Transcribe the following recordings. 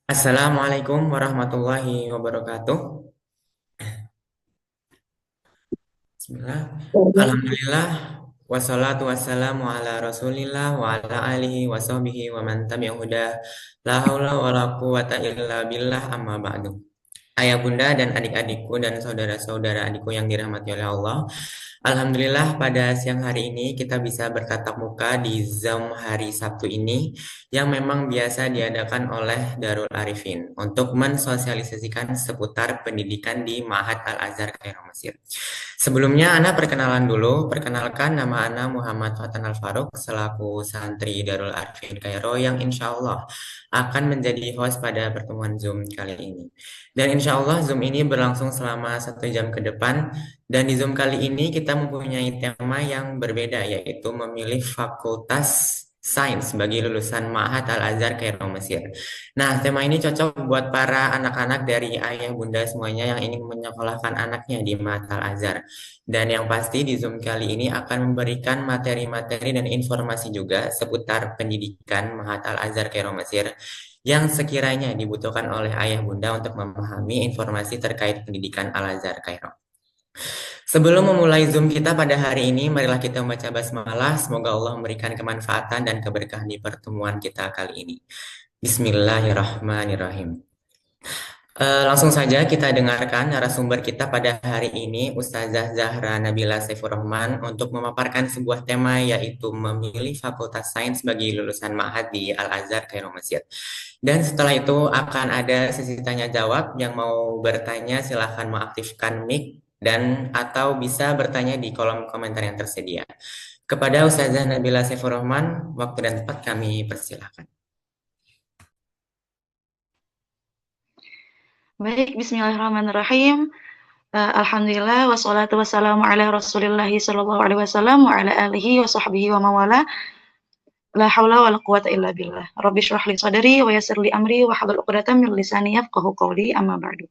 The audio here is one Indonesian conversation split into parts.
Assalamualaikum warahmatullahi wabarakatuh. Bismillah. Alhamdulillah. Wassalatu wassalamu ala rasulillah wa ala alihi wa sahbihi wa man tabi'ahu huda. La haula wa la quwata illa billah amma ba'du. Ayah bunda dan adik-adikku dan saudara-saudara adikku yang dirahmati oleh Allah. Alhamdulillah pada siang hari ini kita bisa bertatap muka di Zoom hari Sabtu ini yang memang biasa diadakan oleh Darul Arifin untuk mensosialisasikan seputar pendidikan di Ma'had Al-Azhar Kairo Mesir. Sebelumnya Ana perkenalan dulu, perkenalkan nama Ana Muhammad Fatan Al-Faruq selaku santri Darul Arifin Kairo yang insya Allah akan menjadi host pada pertemuan Zoom kali ini. Dan insya Allah Zoom ini berlangsung selama 1 jam ke depan. Dan di Zoom kali ini kita mempunyai tema yang berbeda, yaitu memilih fakultas sains bagi lulusan Ma'had Al-Azhar Kairo Mesir. Nah, tema ini cocok buat para anak-anak dari ayah bunda semuanya yang ingin menyekolahkan anaknya di Ma'had Al-Azhar. Dan yang pasti di Zoom kali ini akan memberikan materi-materi dan informasi juga seputar pendidikan Ma'had Al-Azhar Kairo Mesir yang sekiranya dibutuhkan oleh ayah bunda untuk memahami informasi terkait pendidikan Al-Azhar Kairo. Sebelum memulai Zoom kita pada hari ini, marilah kita membaca basmalah. Semoga Allah memberikan kemanfaatan dan keberkahan di pertemuan kita kali ini. Bismillahirrahmanirrahim. Langsung saja kita dengarkan narasumber kita pada hari ini, Ustazah Zahra Nabila Saifur Rahman, untuk memaparkan sebuah tema yaitu memilih Fakultas Sains bagi lulusan Ma'had di Al-Azhar Kairo Mesir. Dan setelah itu akan ada sesi tanya jawab. Yang mau bertanya silahkan mengaktifkan mic dan atau bisa bertanya di kolom komentar yang tersedia. Kepada Ustazah Nabila Saifur Rahman, waktu dan tempat kami persilahkan. Baik, bismillahirrahmanirrahim. Alhamdulillah, wassalatu wassalamu ala rasulillahi sallallahu alaihi wasallam wa ala alihi wa sahbihi wa mawala. La hawla wa la quwata illa billah. Rabbi shrah li sadri wa yassir li amri wa hlul 'uqdatam min lisani yafqahu qawli, amma ba'du.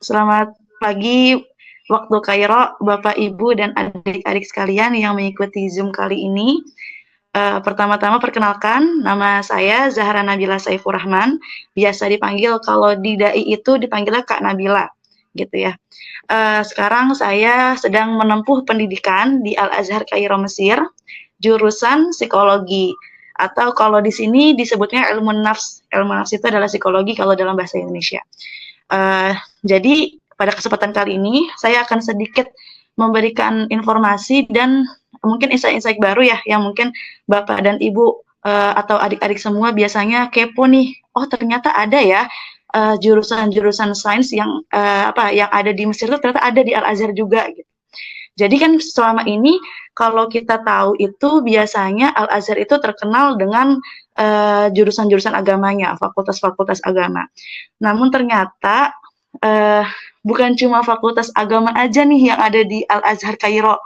Selamat pagi waktu Kairo, Bapak, Ibu, dan adik-adik sekalian yang mengikuti Zoom kali ini. Pertama-tama perkenalkan, nama saya Zahra Nabila Saifur Rahman, biasa dipanggil kalau di DAI itu dipanggilnya Kak Nabila, gitu ya. Sekarang saya sedang menempuh pendidikan di Al-Azhar Kairo Mesir, jurusan psikologi, atau kalau di sini disebutnya ilmu nafs. Ilmu nafs itu adalah psikologi kalau dalam bahasa Indonesia. Jadi pada kesempatan kali ini saya akan sedikit memberikan informasi dan mungkin insight-insight baru ya, yang mungkin Bapak dan Ibu atau adik-adik semua biasanya kepo nih. Oh, ternyata ada ya jurusan-jurusan sains yang yang ada di Mesir itu ternyata ada di Al-Azhar juga gitu. Jadi kan selama ini kalau kita tahu itu biasanya Al-Azhar itu terkenal dengan jurusan-jurusan agamanya, fakultas-fakultas agama. Namun ternyata bukan cuma fakultas agama aja nih yang ada di Al-Azhar Kairo.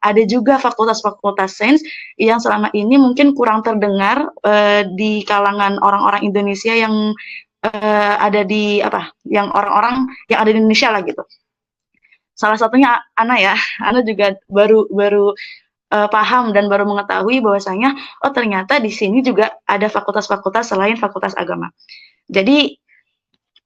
Ada juga fakultas-fakultas sains yang selama ini mungkin kurang terdengar di kalangan orang-orang Indonesia yang ada di yang orang-orang yang ada di Indonesia lah gitu. Salah satunya Ana ya. Ana juga baru paham dan baru mengetahui bahwasanya oh ternyata di sini juga ada fakultas-fakultas selain fakultas agama. Jadi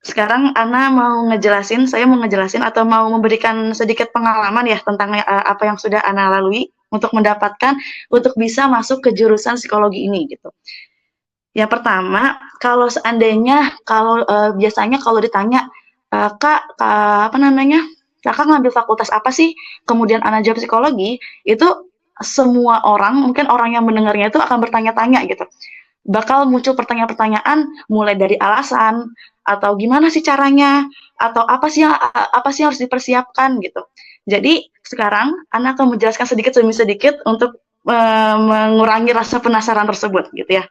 sekarang saya mau ngejelasin atau mau memberikan sedikit pengalaman ya tentang apa yang sudah Ana lalui untuk bisa masuk ke jurusan psikologi ini gitu. Yang pertama, kalau seandainya biasanya kalau ditanya Kak, Kakak ngambil fakultas apa sih? Kemudian Ana jawab psikologi, itu semua orang, mungkin orang yang mendengarnya itu akan bertanya-tanya gitu. Bakal muncul pertanyaan-pertanyaan mulai dari alasan atau gimana sih caranya atau apa sih yang harus dipersiapkan gitu. Jadi sekarang Ana akan menjelaskan sedikit demi sedikit untuk mengurangi rasa penasaran tersebut gitu ya.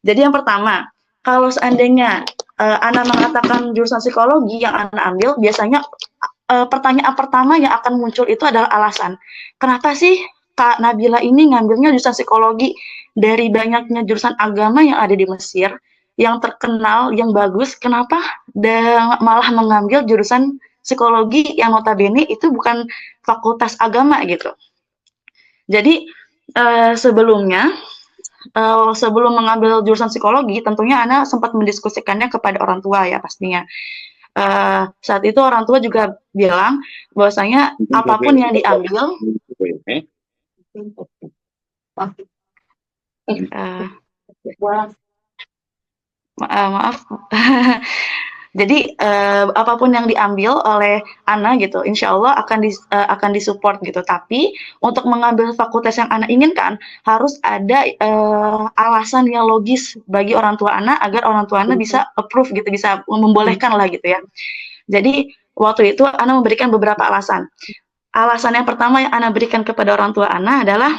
Jadi yang pertama, kalau seandainya Ana mengatakan jurusan psikologi yang Ana ambil, biasanya pertanyaan pertama yang akan muncul itu adalah alasan. Kenapa sih Kak Nabila ini ngambilnya jurusan psikologi? Dari banyaknya jurusan agama yang ada di Mesir, yang terkenal, yang bagus, kenapa malah mengambil jurusan psikologi yang notabene itu bukan fakultas agama gitu. Jadi sebelumnya sebelum mengambil jurusan psikologi, tentunya Ana sempat mendiskusikannya kepada orang tua ya pastinya. Saat itu orang tua juga bilang bahwasanya apapun yang diambil, uh, maaf, jadi apapun yang diambil oleh Ana gitu, insya Allah akan disupport gitu. Tapi untuk mengambil fakultas yang Ana inginkan harus ada alasan yang logis bagi orang tua Ana agar orang tua Ana bisa approve gitu, bisa membolehkan lah gitu ya. Jadi waktu itu Ana memberikan beberapa alasan. Alasan yang pertama yang Ana berikan kepada orang tua Ana adalah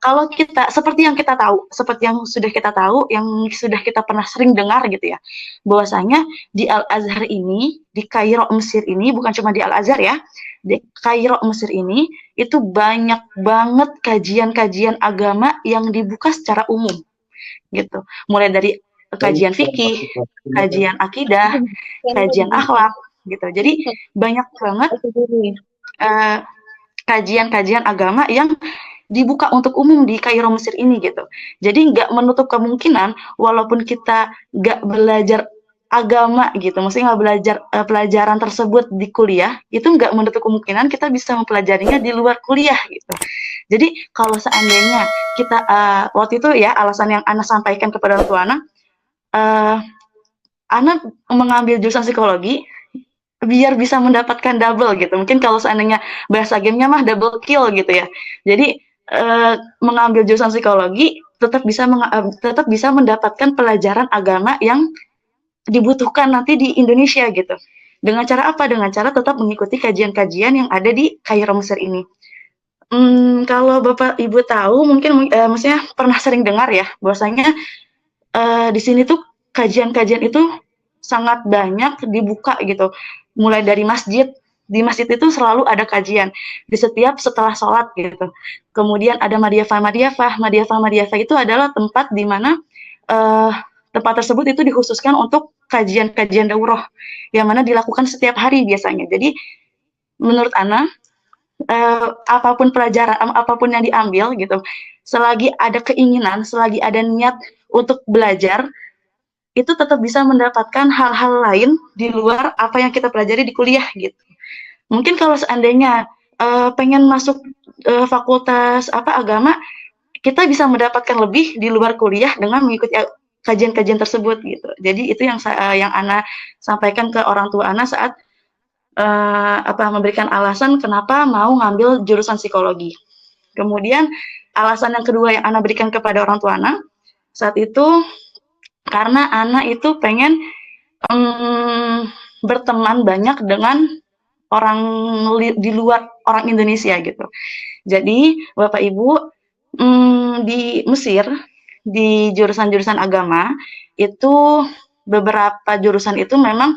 kalau kita seperti yang kita tahu, seperti yang sudah kita tahu, yang sudah kita pernah sering dengar gitu ya, bahwasanya di Al-Azhar ini, di Kairo Mesir ini, bukan cuma di Al-Azhar ya, di Kairo Mesir ini itu banyak banget kajian-kajian agama yang dibuka secara umum gitu. Mulai dari kajian fikih, kajian akidah, kajian akhlak gitu. Jadi banyak banget kajian-kajian agama yang dibuka untuk umum di Kairo Mesir ini gitu. Jadi nggak menutup kemungkinan walaupun kita nggak belajar agama gitu, maksudnya nggak belajar pelajaran tersebut di kuliah, itu nggak menutup kemungkinan kita bisa mempelajarinya di luar kuliah gitu. Jadi kalau seandainya kita waktu itu ya alasan yang Ana sampaikan kepada orang tua Ana mengambil jurusan psikologi biar bisa mendapatkan double gitu. Mungkin kalau seandainya bahasa gamenya mah double kill gitu ya. Jadi mengambil jurusan psikologi tetap bisa mendapatkan pelajaran agama yang dibutuhkan nanti di Indonesia gitu. Dengan cara apa? Dengan cara tetap mengikuti kajian-kajian yang ada di Kairo Mesir ini. Kalau Bapak Ibu tahu mungkin maksudnya pernah sering dengar ya bahwasanya di sini tuh kajian-kajian itu sangat banyak dibuka gitu. Mulai dari masjid, di masjid itu selalu ada kajian di setiap setelah sholat gitu. Kemudian ada Madiyafah itu adalah tempat di mana tempat tersebut itu dikhususkan untuk kajian-kajian daurah yang mana dilakukan setiap hari biasanya. Jadi menurut Ana apapun pelajaran, apapun yang diambil gitu, selagi ada keinginan, selagi ada niat untuk belajar, itu tetap bisa mendapatkan hal-hal lain di luar apa yang kita pelajari di kuliah gitu. Mungkin kalau seandainya pengen masuk fakultas agama, kita bisa mendapatkan lebih di luar kuliah dengan mengikuti kajian-kajian tersebut gitu. Jadi itu yang Ana sampaikan ke orang tua Ana saat memberikan alasan kenapa mau ngambil jurusan psikologi. Kemudian alasan yang kedua yang Ana berikan kepada orang tua Ana saat itu karena Ana itu pengen berteman banyak dengan orang di luar orang Indonesia gitu. Jadi Bapak Ibu di Mesir di jurusan-jurusan agama itu beberapa jurusan itu memang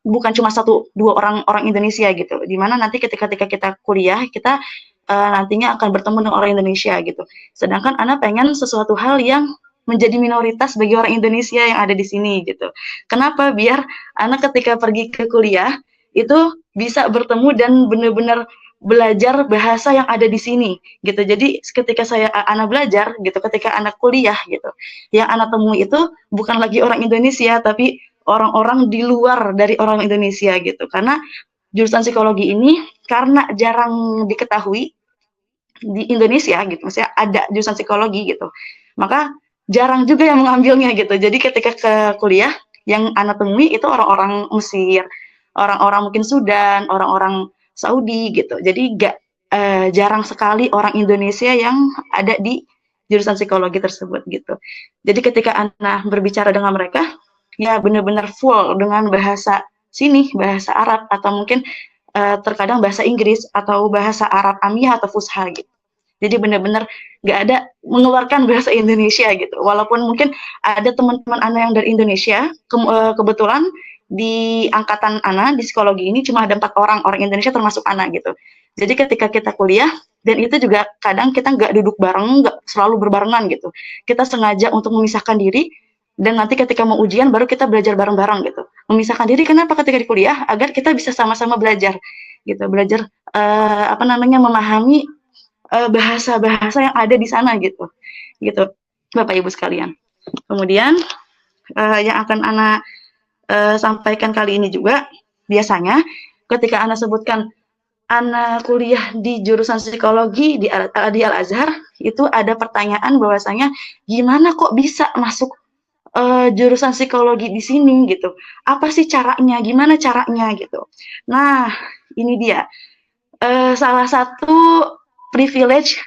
bukan cuma 1-2 orang Indonesia gitu. Dimana nanti ketika kita kuliah kita nantinya akan bertemu dengan orang Indonesia gitu. Sedangkan Ana pengen sesuatu hal yang menjadi minoritas bagi orang Indonesia yang ada di sini gitu. Kenapa? Biar anak ketika pergi ke kuliah itu bisa bertemu dan benar-benar belajar bahasa yang ada di sini gitu. Jadi ketika anak belajar gitu, ketika anak kuliah gitu, yang anak temui itu bukan lagi orang Indonesia tapi orang-orang di luar dari orang Indonesia gitu. Karena jurusan psikologi ini karena jarang diketahui di Indonesia gitu, maksudnya ada jurusan psikologi gitu. Maka jarang juga yang mengambilnya gitu. Jadi ketika ke kuliah yang Ana temui itu orang-orang Mesir, orang-orang mungkin Sudan, orang-orang Saudi gitu. Jadi jarang sekali orang Indonesia yang ada di jurusan psikologi tersebut gitu. Jadi ketika Ana berbicara dengan mereka, ya benar-benar full dengan bahasa sini, bahasa Arab atau mungkin terkadang bahasa Inggris atau bahasa Arab Amiyah atau Fusha gitu. Jadi benar-benar nggak ada mengeluarkan bahasa Indonesia gitu. Walaupun mungkin ada teman-teman Ana yang dari Indonesia, kebetulan di angkatan Ana di psikologi ini cuma ada 4 orang Indonesia termasuk Ana gitu. Jadi ketika kita kuliah dan itu juga kadang kita nggak duduk bareng, nggak selalu berbarengan gitu. Kita sengaja untuk memisahkan diri dan nanti ketika mau ujian baru kita belajar bareng-bareng gitu. Memisahkan diri kenapa ketika di kuliah agar kita bisa sama-sama belajar gitu, belajar memahami bahasa-bahasa yang ada di sana gitu Bapak Ibu sekalian. Kemudian yang akan Ana sampaikan kali ini juga, biasanya ketika Ana sebutkan Ana kuliah di jurusan psikologi di Al-Azhar, itu ada pertanyaan bahwasanya gimana kok bisa masuk jurusan psikologi di sini gitu. Apa sih caranya? Gimana caranya gitu. Nah, ini dia. Salah satu privilege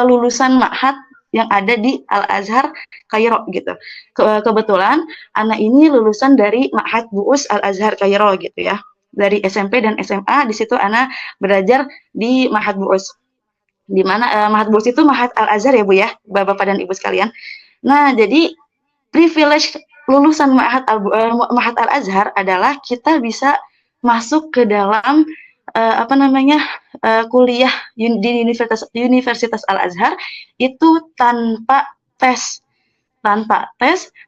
lulusan Ma'had yang ada di Al-Azhar Kairo gitu. Kebetulan anak ini lulusan dari Ma'had Bu'us Al-Azhar Kairo gitu ya. Dari SMP dan SMA di situ anak belajar di Ma'had Bu'us. Di mana Ma'had Bu'us itu Ma'had Al-Azhar ya Bu ya, Bapak dan Ibu sekalian. Nah, jadi privilege lulusan Ma'had Al-Azhar adalah kita bisa masuk ke dalam kuliah di Universitas Al-Azhar itu tanpa tes,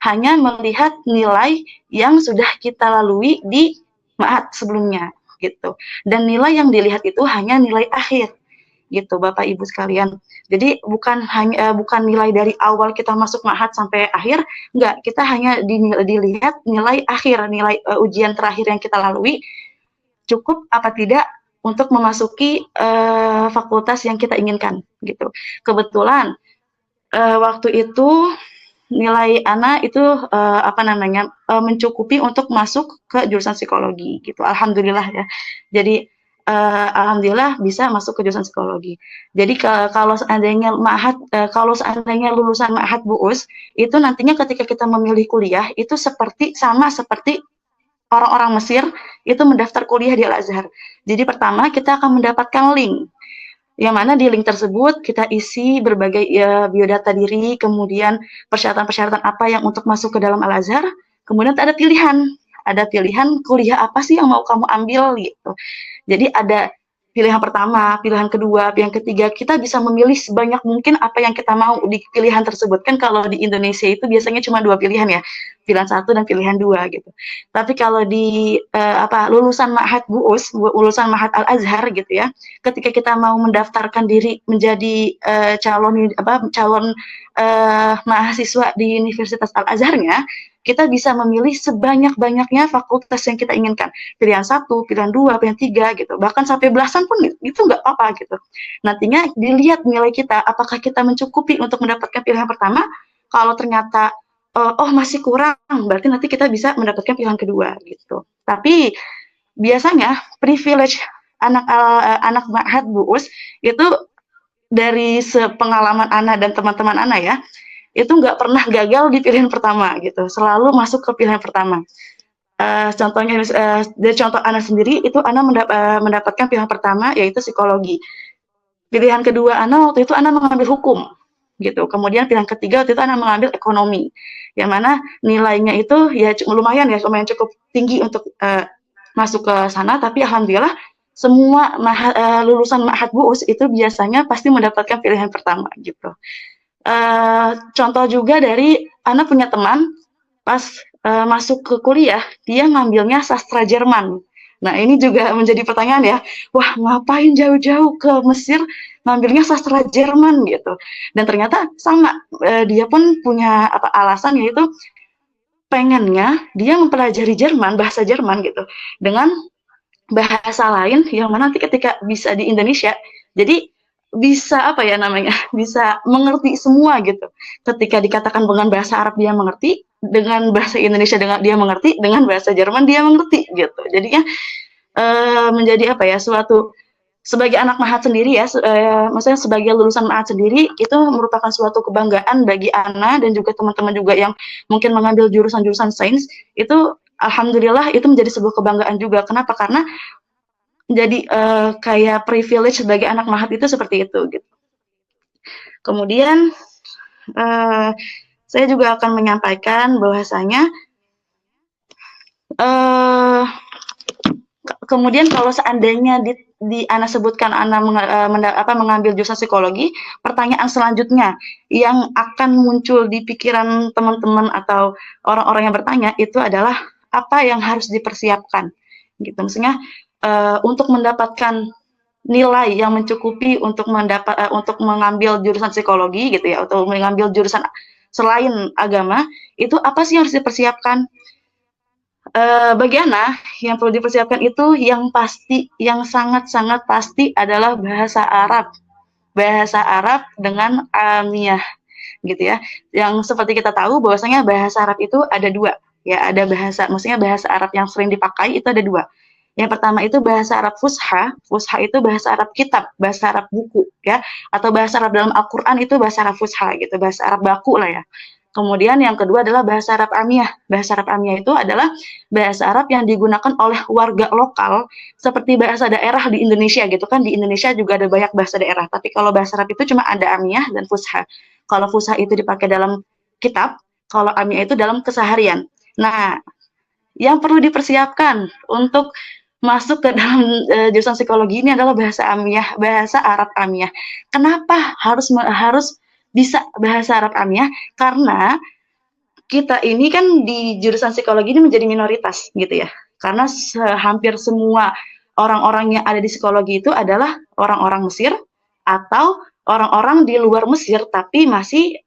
hanya melihat nilai yang sudah kita lalui di Ma'had sebelumnya gitu. Dan nilai yang dilihat itu hanya nilai akhir gitu Bapak Ibu sekalian. Jadi bukan nilai dari awal kita masuk Ma'had sampai akhir, enggak, kita hanya dilihat nilai akhir, nilai ujian terakhir yang kita lalui cukup apa tidak untuk memasuki fakultas yang kita inginkan gitu. Kebetulan waktu itu nilai Ana itu mencukupi untuk masuk ke jurusan psikologi gitu. Alhamdulillah ya. Jadi alhamdulillah bisa masuk ke jurusan psikologi. Jadi kalau seandainya lulusan Ma'had Bu'us itu nantinya ketika kita memilih kuliah itu sama seperti orang-orang Mesir itu mendaftar kuliah di Al-Azhar. Jadi pertama kita akan mendapatkan link, yang mana di link tersebut kita isi berbagai biodata diri, kemudian persyaratan-persyaratan apa yang untuk masuk ke dalam Al-Azhar, kemudian ada pilihan kuliah apa sih yang mau kamu ambil gitu. Jadi ada pilihan pertama, pilihan kedua, pilihan ketiga, kita bisa memilih sebanyak mungkin apa yang kita mau di pilihan tersebut. Kan kalau di Indonesia itu biasanya cuma 2 pilihan ya, pilihan 1 dan pilihan 2 gitu. Tapi kalau di lulusan Ma'had Bu'us, lulusan Ma'had Al-Azhar gitu ya, ketika kita mau mendaftarkan diri menjadi calon mahasiswa di Universitas Al-Azharnya, kita bisa memilih sebanyak-banyaknya fakultas yang kita inginkan. Pilihan 1, pilihan 2, pilihan 3 gitu. Bahkan sampai belasan pun itu nggak apa-apa gitu. Nantinya dilihat nilai kita, apakah kita mencukupi untuk mendapatkan pilihan pertama. Kalau ternyata masih kurang, berarti nanti kita bisa mendapatkan pilihan kedua gitu. Tapi biasanya privilege anak Ma'had Bu'us itu dari sepengalaman Ana dan teman-teman Ana ya, itu nggak pernah gagal di pilihan pertama gitu, selalu masuk ke pilihan pertama. Contohnya dari contoh Ana sendiri itu Ana mendapatkan pilihan pertama yaitu psikologi. Pilihan kedua Ana waktu itu Ana mengambil hukum gitu. Kemudian pilihan ketiga waktu itu Ana mengambil ekonomi. Yang mana nilainya itu ya lumayan cukup tinggi untuk masuk ke sana, tapi alhamdulillah semua lulusan Ma'had Bu'us itu biasanya pasti mendapatkan pilihan pertama gitu. Contoh juga dari Ana punya teman pas masuk ke kuliah dia ngambilnya sastra Jerman. Nah ini juga menjadi pertanyaan ya, wah ngapain jauh-jauh ke Mesir ngambilnya sastra Jerman gitu. Dan ternyata sama, dia pun punya alasan yaitu pengennya dia mempelajari bahasa Jerman gitu dengan bahasa lain yang mana nanti ketika bisa di Indonesia jadi bisa bisa mengerti semua gitu. Ketika dikatakan dengan bahasa Arab dia mengerti, dengan bahasa Indonesia dia mengerti, dengan bahasa Jerman dia mengerti gitu. Jadinya menjadi suatu sebagai anak Ma'had sendiri ya, maksudnya sebagai lulusan Ma'had sendiri itu merupakan suatu kebanggaan bagi Ana dan juga teman-teman juga yang mungkin mengambil jurusan-jurusan sains itu alhamdulillah itu menjadi sebuah kebanggaan juga. Kenapa? Karena jadi kayak privilege sebagai anak Ma'had itu seperti itu gitu. Kemudian saya juga akan menyampaikan bahwasanya kemudian kalau seandainya di Ana sebutkan Ana mengambil jurusan psikologi, pertanyaan selanjutnya yang akan muncul di pikiran teman-teman atau orang-orang yang bertanya itu adalah apa yang harus dipersiapkan gitu. Maksudnya untuk mendapatkan nilai yang mencukupi untuk untuk mengambil jurusan psikologi gitu ya, atau mengambil jurusan selain agama, itu apa sih yang harus dipersiapkan? Bagi Ana, yang perlu dipersiapkan itu yang pasti, yang sangat-sangat pasti adalah bahasa Arab. Bahasa Arab dengan alamiah gitu ya. Yang seperti kita tahu bahwasanya bahasa Arab itu ada dua, ya ada bahasa, maksudnya bahasa Arab yang sering dipakai itu ada dua. Yang pertama itu bahasa Arab Fusha, Fusha itu bahasa Arab kitab, bahasa Arab buku ya, atau bahasa Arab dalam Al-Quran itu bahasa Arab Fusha gitu, bahasa Arab baku lah ya. Kemudian yang kedua adalah bahasa Arab Amiyah. Bahasa Arab Amiyah itu adalah bahasa Arab yang digunakan oleh warga lokal seperti bahasa daerah di Indonesia gitu kan. Di Indonesia juga ada banyak bahasa daerah, tapi kalau bahasa Arab itu cuma ada Amiyah dan Fusha. Kalau Fusha itu dipakai dalam kitab, kalau Amiyah itu dalam keseharian. Nah, yang perlu dipersiapkan untuk masuk ke dalam jurusan psikologi ini adalah bahasa Amiyah, bahasa Arab Amiyah. Kenapa harus bisa bahasa Arab Amiyah? Karena kita ini kan di jurusan psikologi ini menjadi minoritas gitu ya. Karena hampir semua orang-orang yang ada di psikologi itu adalah orang-orang Mesir atau orang-orang di luar Mesir tapi masih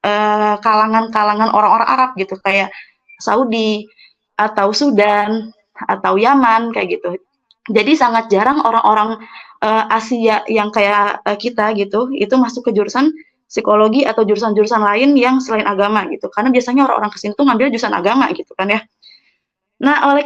kalangan-kalangan orang-orang Arab gitu, kayak Saudi atau Sudan atau Yaman kayak gitu. Jadi sangat jarang orang-orang Asia yang kayak kita gitu itu masuk ke jurusan psikologi atau jurusan-jurusan lain yang selain agama gitu. Karena biasanya orang-orang kesini tuh ngambil jurusan agama gitu kan ya. Nah, oleh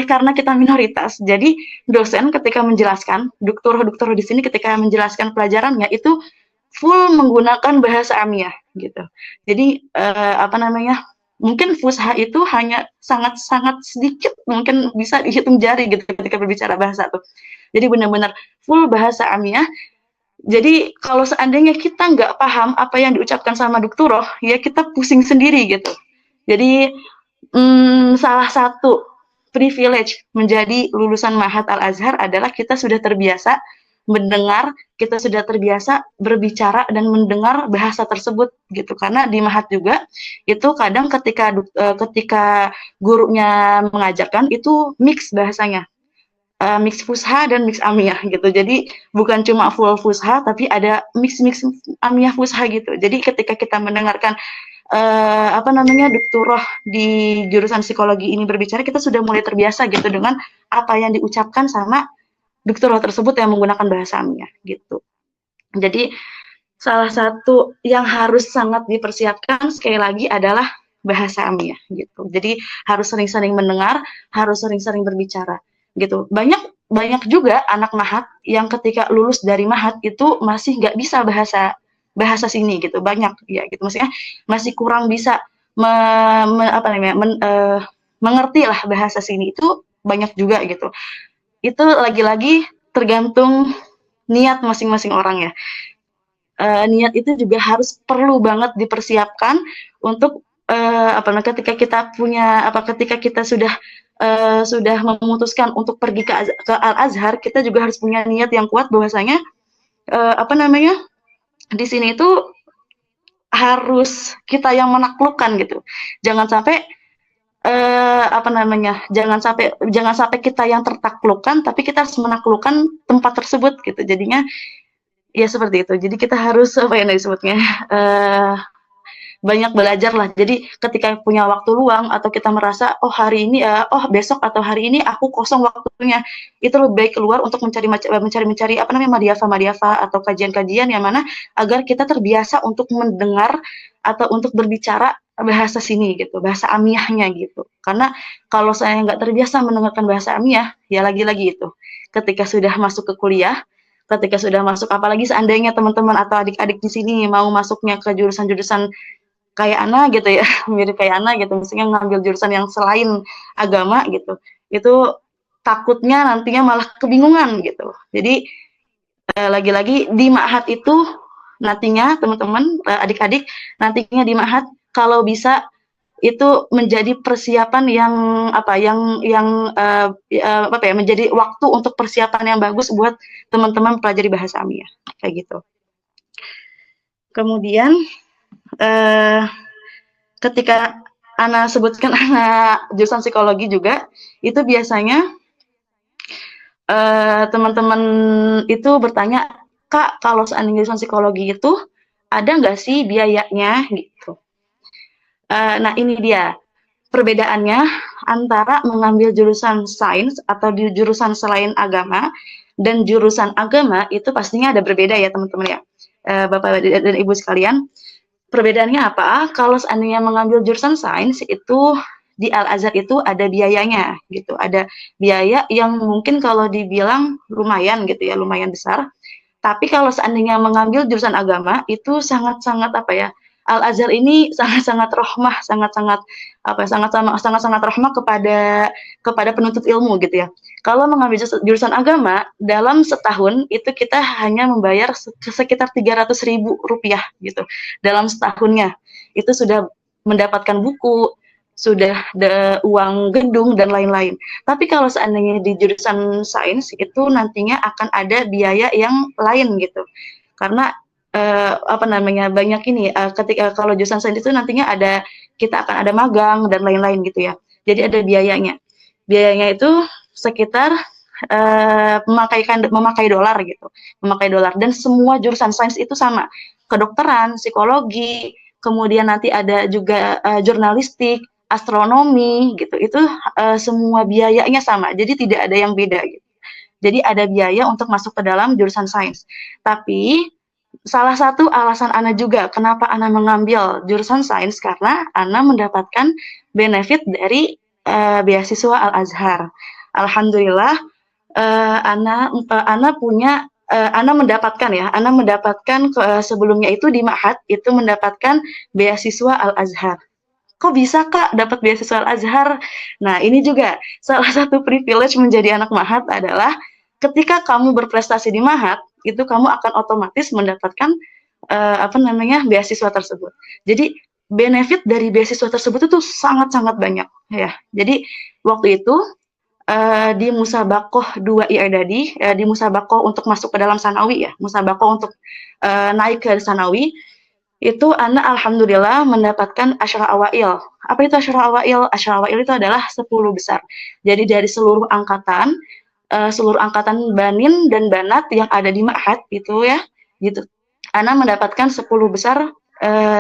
karena kita minoritas, jadi dosen ketika menjelaskan, dokter-dokter di sini ketika menjelaskan pelajarannya itu full menggunakan bahasa Amiyah gitu. Jadi apa namanya? Mungkin fusha itu hanya sangat-sangat sedikit, mungkin bisa dihitung jari gitu ketika berbicara bahasa tuh. Jadi benar-benar full bahasa Amiyah. Jadi kalau seandainya kita nggak paham apa yang diucapkan sama dokturoh, ya kita pusing sendiri gitu. Jadi salah satu privilege menjadi lulusan Mahat Al-Azhar adalah kita sudah terbiasa mendengar, kita sudah terbiasa berbicara dan mendengar bahasa tersebut gitu. Karena di Mahat juga itu kadang ketika gurunya mengajarkan itu mix bahasanya. Mix Fusha dan mix Amiyah gitu. Jadi bukan cuma full Fusha tapi ada mix Amiyah Fusha gitu. Jadi ketika kita mendengarkan apa namanya dokturoh di jurusan psikologi ini berbicara, kita sudah mulai terbiasa gitu dengan apa yang diucapkan sama dokturoh tersebut yang menggunakan bahasa Amiyah gitu. Jadi salah satu yang harus sangat dipersiapkan sekali lagi adalah bahasa Amiyah gitu. Jadi harus sering-sering mendengar, harus sering-sering berbicara gitu. Banyak juga anak Mahat yang ketika lulus dari Mahat itu masih nggak bisa bahasa sini gitu, banyak ya gitu, maksudnya masih kurang bisa mengerti lah bahasa sini, itu banyak juga gitu. Itu lagi-lagi tergantung niat masing-masing orang ya. Niat itu juga harus perlu banget dipersiapkan untuk ketika kita sudah memutuskan untuk pergi ke Al-Azhar, kita juga harus punya niat yang kuat bahwasanya di sini itu harus kita yang menaklukkan gitu. Jangan sampai jangan sampai kita yang tertaklukkan, tapi kita harus menaklukkan tempat tersebut gitu. Jadinya ya seperti itu. Jadi kita harus disebutnya banyak belajar lah. Jadi ketika punya waktu luang atau kita merasa besok atau hari ini aku kosong waktunya, itu lebih baik keluar untuk mencari madyafa atau kajian-kajian yang mana agar kita terbiasa untuk mendengar atau untuk berbicara bahasa sini gitu, bahasa amiyahnya gitu. Karena kalau saya nggak terbiasa mendengarkan bahasa amiyah, ya lagi-lagi itu. Ketika sudah masuk ke kuliah, ketika sudah masuk, apalagi seandainya teman-teman atau adik-adik di sini mau masuknya ke jurusan-jurusan kayak Ana gitu ya, mirip kayak Ana gitu, misalnya ngambil jurusan yang selain agama gitu, itu takutnya nantinya malah kebingungan gitu. Jadi lagi-lagi di Ma'had itu nantinya teman-teman, adik-adik, nantinya di Ma'had kalau bisa itu menjadi persiapan menjadi waktu untuk persiapan yang bagus buat teman-teman pelajari bahasa Amiyah kayak gitu. Kemudian ketika Ana sebutkan anak jurusan psikologi juga, itu biasanya teman-teman itu bertanya, Kak, kalau seandainya jurusan psikologi itu ada nggak sih biayanya gitu. Nah ini dia perbedaannya antara mengambil jurusan sains atau di jurusan selain agama dan jurusan agama itu pastinya ada berbeda ya teman-teman ya. Bapak dan Ibu sekalian, perbedaannya apa? Kalau seandainya mengambil jurusan sains itu di Al-Azhar itu ada biayanya gitu. Ada biaya yang mungkin kalau dibilang lumayan gitu ya, lumayan besar. Tapi kalau seandainya mengambil jurusan agama itu sangat-sangat apa ya? Al-Azhar ini sangat-sangat rahmah, sangat-sangat apa ya, sangat-sangat rahmah kepada penuntut ilmu gitu ya. Kalau mengambil jurusan agama dalam setahun itu kita hanya membayar sekitar 300.000 rupiah gitu dalam setahunnya. Itu sudah mendapatkan buku, sudah ada uang gedung dan lain-lain. Tapi kalau seandainya di jurusan sains itu nantinya akan ada biaya yang lain gitu. Karena apa namanya banyak ini ketika kalau jurusan sains itu nantinya ada kita akan ada magang dan lain-lain gitu ya. Jadi ada biayanya. Biayanya itu sekitar memakai dolar gitu, memakai dolar. Dan semua jurusan sains itu sama, kedokteran, psikologi, kemudian nanti ada juga jurnalistik, astronomi gitu. Itu semua biayanya sama. Jadi tidak ada yang beda gitu. Jadi ada biaya untuk masuk ke dalam jurusan sains. Tapi salah satu alasan Ana juga kenapa Ana mengambil jurusan sains karena Ana mendapatkan benefit dari beasiswa Al-Azhar. Alhamdulillah Ana punya Ana mendapatkan ya, Ana mendapatkan sebelumnya itu di Ma'had itu mendapatkan beasiswa Al-Azhar. Kok bisa Kak dapat beasiswa Al-Azhar? Nah, ini juga salah satu privilege menjadi anak Ma'had adalah ketika kamu berprestasi di Ma'had, itu kamu akan otomatis mendapatkan apa namanya beasiswa tersebut. Jadi benefit dari beasiswa tersebut itu sangat-sangat banyak ya. Jadi waktu itu di Musabakoh 2 I'dadi, di Musabakoh untuk masuk ke dalam Sanawi ya, Musabakoh untuk naik ke Sanawi, itu Ana alhamdulillah mendapatkan asyara awail. Apa itu asyara awail? Asyara awail itu adalah 10 besar. Jadi dari seluruh angkatan banin dan banat yang ada di Ma'had itu ya, gitu. Ana mendapatkan 10 besar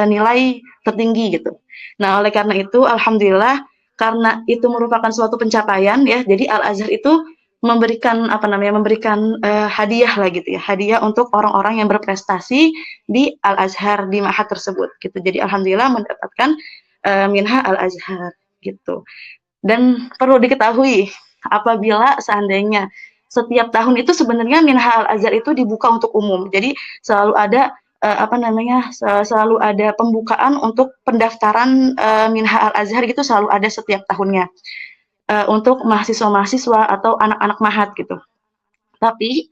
nilai tertinggi gitu. Nah, oleh karena itu alhamdulillah karena itu merupakan suatu pencapaian ya. Jadi Al-Azhar itu memberikan apa namanya memberikan hadiah lah gitu ya, hadiah untuk orang-orang yang berprestasi di Al-Azhar di Ma'had tersebut gitu. Jadi alhamdulillah mendapatkan minha Al-Azhar gitu. Dan perlu diketahui apabila seandainya setiap tahun itu sebenarnya minha Al-Azhar itu dibuka untuk umum. Jadi selalu ada apa namanya selalu ada pembukaan untuk pendaftaran minha Al-Azhar gitu selalu ada setiap tahunnya untuk mahasiswa-mahasiswa atau anak-anak Ma'had gitu. Tapi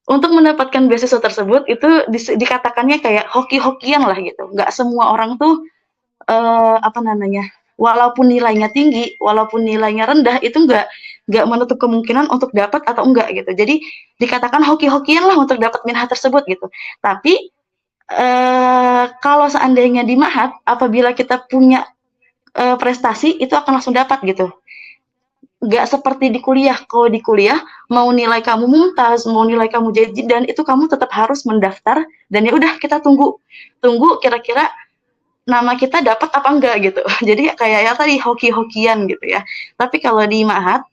untuk mendapatkan beasiswa tersebut itu dikatakannya kayak hoki-hokian lah gitu. Nggak semua orang tuh apa namanya, walaupun nilainya tinggi, walaupun nilainya rendah itu nggak menutup kemungkinan untuk dapat atau enggak gitu. Jadi dikatakan hoki-hokian lah untuk dapat minha tersebut gitu. Tapi kalau seandainya di Ma'had, apabila kita punya prestasi itu akan langsung dapat gitu. Nggak seperti di kuliah. Kalau di kuliah, mau nilai kamu mumtaz, mau nilai kamu dan itu kamu tetap harus mendaftar, dan ya udah kita tunggu kira-kira nama kita dapat apa enggak gitu. Jadi kayak ya tadi hoki-hokian gitu ya. Tapi kalau di Ma'had,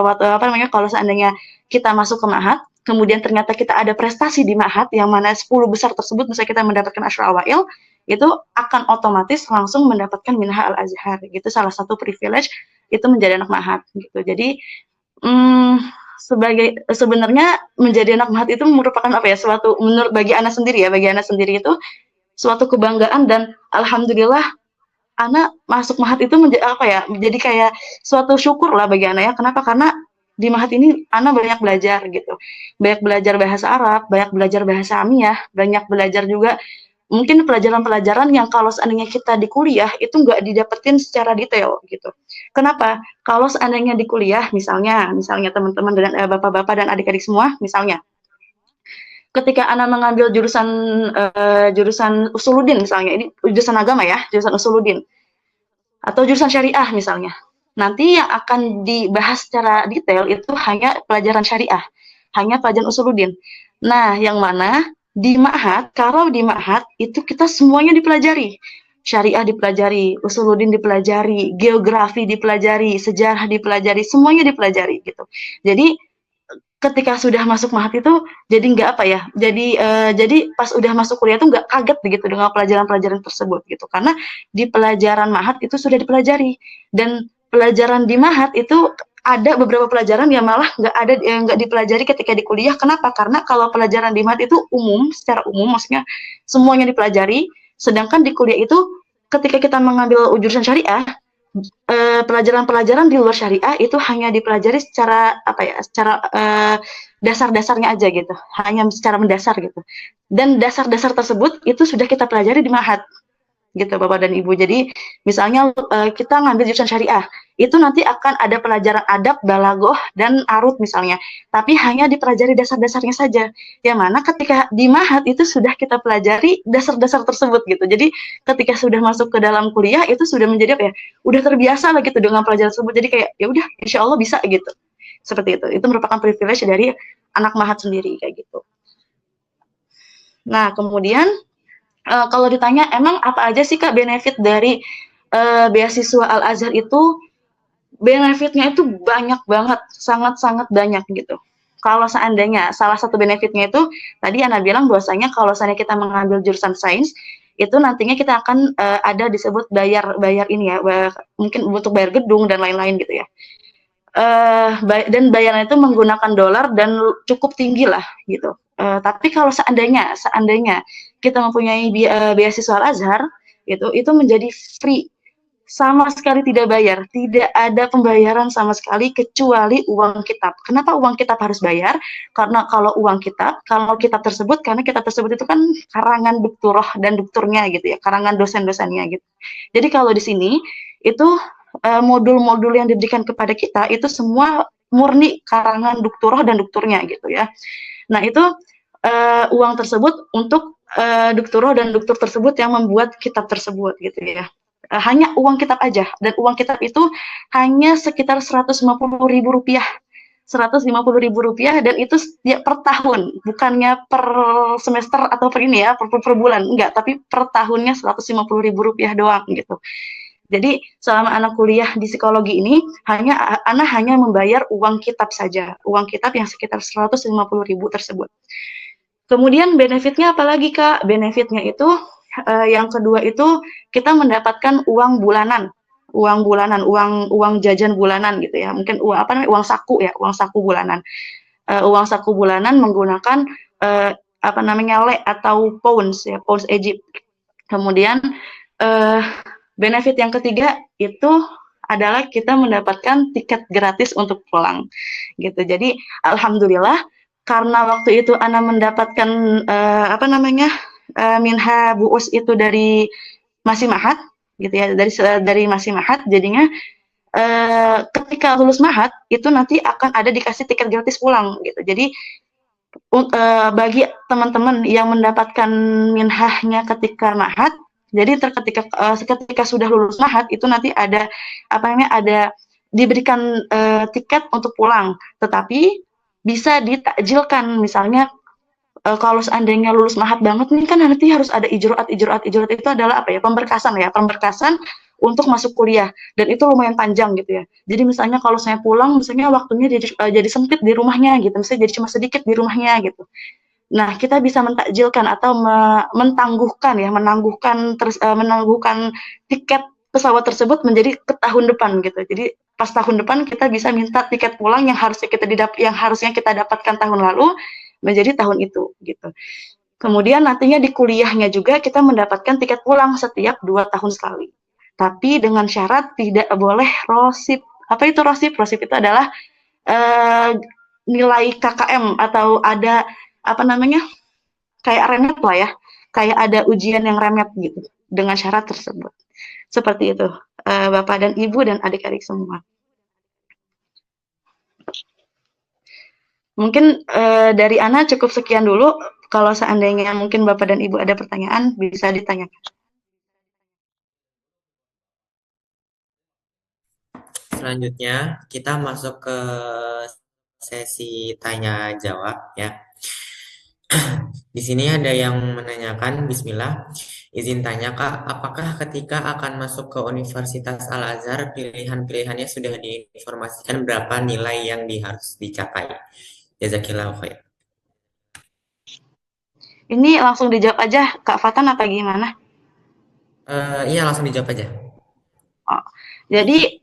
waktu apa namanya kalau seandainya kita masuk ke Ma'had, kemudian ternyata kita ada prestasi di Ma'had yang mana 10 besar tersebut bisa kita mendapatkan asyra awail, itu akan otomatis langsung mendapatkan minha Al-Azhar. Gitu salah satu privilege itu menjadi anak Ma'had gitu. Jadi sebenarnya menjadi anak Ma'had itu merupakan apa ya suatu menurut bagi Ana sendiri itu suatu kebanggaan dan alhamdulillah Ana masuk Ma'had itu menjadi apa ya jadi kayak suatu syukur lah bagi Ana ya. Kenapa? Karena di Ma'had ini Ana banyak belajar gitu, banyak belajar bahasa Arab, banyak belajar bahasa Amiyah, banyak belajar juga mungkin pelajaran-pelajaran yang kalau seandainya kita di kuliah itu nggak didapetin secara detail gitu. Kenapa? Kalau seandainya di kuliah misalnya teman-teman dan bapak-bapak dan adik-adik semua misalnya ketika Ana mengambil jurusan Usuluddin misalnya, ini jurusan agama ya, jurusan Usuluddin atau jurusan syariah misalnya. Nanti yang akan dibahas secara detail itu hanya pelajaran syariah. hanya pelajaran usuluddin. Nah, yang mana di ma'had, kalau di ma'had itu kita semuanya dipelajari. Syariah dipelajari, usuluddin dipelajari, geografi dipelajari, sejarah dipelajari, semuanya dipelajari gitu. Jadi ketika sudah masuk mahat itu jadi nggak apa ya, jadi pas udah masuk kuliah tuh nggak kaget begitu dengan pelajaran-pelajaran tersebut gitu, karena di pelajaran mahat itu sudah dipelajari, dan pelajaran di mahat itu ada beberapa pelajaran yang malah nggak dipelajari ketika di kuliah. Kenapa? Karena kalau pelajaran di mahat itu umum, secara umum, maksudnya semuanya dipelajari, sedangkan di kuliah itu ketika kita mengambil jurusan syariah, pelajaran-pelajaran di luar syariah itu hanya dipelajari secara apa ya, secara dasar-dasarnya aja gitu, hanya secara mendasar gitu. Dan dasar-dasar tersebut itu sudah kita pelajari di mahat gitu Bapak dan Ibu. Jadi misalnya kita ngambil jurusan syariah, itu nanti akan ada pelajaran adab, balaghah, dan arut misalnya. Tapi hanya dipelajari dasar-dasarnya saja. Yang mana ketika di mahat itu sudah kita pelajari dasar-dasar tersebut gitu. Jadi ketika sudah masuk ke dalam kuliah itu sudah menjadi apa ya? Udah terbiasa lah gitu dengan pelajaran tersebut. Jadi kayak ya udah insya Allah bisa gitu. Seperti itu. Itu merupakan privilege dari anak mahat sendiri kayak gitu. Nah, kemudian kalau ditanya emang apa aja sih Kak benefit dari beasiswa Al Azhar itu, benefitnya itu banyak banget, sangat-sangat banyak gitu. Kalau seandainya salah satu benefitnya itu tadi Ana bilang bahwasanya kalau seandainya kita mengambil jurusan sains itu nantinya kita akan ada disebut bayar ini ya, mungkin untuk bayar gedung dan lain-lain gitu ya. Dan bayarnya itu menggunakan dolar dan cukup tinggi lah gitu. Tapi kalau seandainya kita mempunyai beasiswa Al Azhar itu menjadi free, sama sekali tidak bayar, tidak ada pembayaran sama sekali kecuali uang kitab. Kenapa uang kitab harus bayar? Karena kalau kitab tersebut, karena kitab tersebut itu kan karangan dokturoh dan dokturnya gitu ya, karangan dosen-dosennya gitu. Jadi kalau di sini itu modul-modul yang diberikan kepada kita itu semua murni karangan dokturoh dan dokturnya gitu ya. Nah itu uang tersebut untuk dokturoh dan doktur tersebut yang membuat kitab tersebut gitu ya. Hanya uang kitab aja, dan uang kitab itu hanya sekitar 150.000 rupiah, 150.000 rupiah, dan itu per tahun, bukannya per semester atau per ini ya, per bulan, enggak, tapi per tahunnya 150.000 rupiah doang gitu. Jadi selama anak kuliah di psikologi ini anak hanya membayar uang kitab saja, uang kitab yang sekitar 150.000 tersebut. Kemudian benefitnya apa lagi Kak? Benefitnya itu yang kedua itu kita mendapatkan uang bulanan, uang jajan bulanan gitu ya. Mungkin uang saku ya, uang saku bulanan. Uang saku bulanan menggunakan le atau pounds ya, pounds Egypt. Kemudian benefit yang ketiga itu adalah kita mendapatkan tiket gratis untuk pulang gitu. Jadi alhamdulillah karena waktu itu Ana mendapatkan minha buus itu dari Masih Mahat gitu ya, dari Masih Mahat, jadinya ketika lulus Mahat itu nanti akan ada dikasih tiket gratis pulang gitu. Jadi bagi teman-teman yang mendapatkan minhahnya ketika Mahat, jadi ketika sudah lulus Mahat itu nanti ada diberikan tiket untuk pulang, tetapi bisa ditakjilkan. Misalnya kalau seandainya lulus Mahat banget nih kan nanti harus ada ijroat itu adalah apa ya, pemberkasan untuk masuk kuliah, dan itu lumayan panjang gitu ya. Jadi misalnya kalau saya pulang, misalnya waktunya jadi sempit di rumahnya gitu, misalnya jadi cuma sedikit di rumahnya gitu. Nah, kita bisa mentakjilkan atau menangguhkan tiket pesawat tersebut menjadi ke tahun depan gitu. Jadi pas tahun depan kita bisa minta tiket pulang yang harusnya kita dapatkan tahun lalu menjadi tahun itu gitu. Kemudian nantinya di kuliahnya juga kita mendapatkan tiket pulang setiap 2 tahun sekali. Tapi dengan syarat tidak boleh rosip. Apa itu rosip? Rosip itu adalah nilai KKM atau ada kayak remet lah ya, kayak ada ujian yang remet gitu dengan syarat tersebut. Seperti itu, Bapak dan Ibu dan adik-adik semua. Mungkin dari Ana cukup sekian dulu. Kalau seandainya mungkin Bapak dan Ibu ada pertanyaan, bisa ditanyakan. Selanjutnya kita masuk ke sesi tanya jawab ya. Di sini ada yang menanyakan, Bismillah, izin tanya Kak, apakah ketika akan masuk ke Universitas Al-Azhar, pilihan-pilihannya sudah diinformasikan berapa nilai yang harus dicapai? Jazakillah khair. Ini langsung dijawab aja Kak Fatan apa gimana? Iya langsung dijawab aja. Oh, jadi,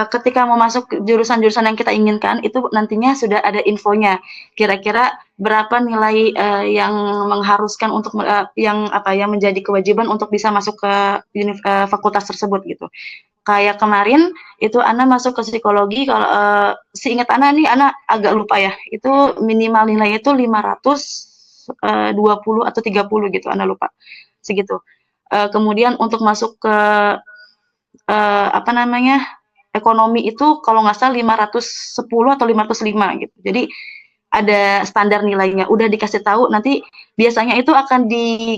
ketika mau masuk jurusan-jurusan yang kita inginkan, itu nantinya sudah ada infonya. Kira-kira berapa nilai, yang mengharuskan untuk, yang apa, yang menjadi kewajiban untuk bisa masuk ke fakultas tersebut gitu. Kayak kemarin itu Ana masuk ke psikologi kalau, seingat Ana nih, Ana agak lupa ya, itu minimal nilainya itu 520 atau 30 gitu, Ana lupa, segitu. Kemudian untuk masuk ke apa namanya, ekonomi itu kalau nggak salah 510 atau 505 gitu. Jadi ada standar nilainya, udah dikasih tahu nanti biasanya itu akan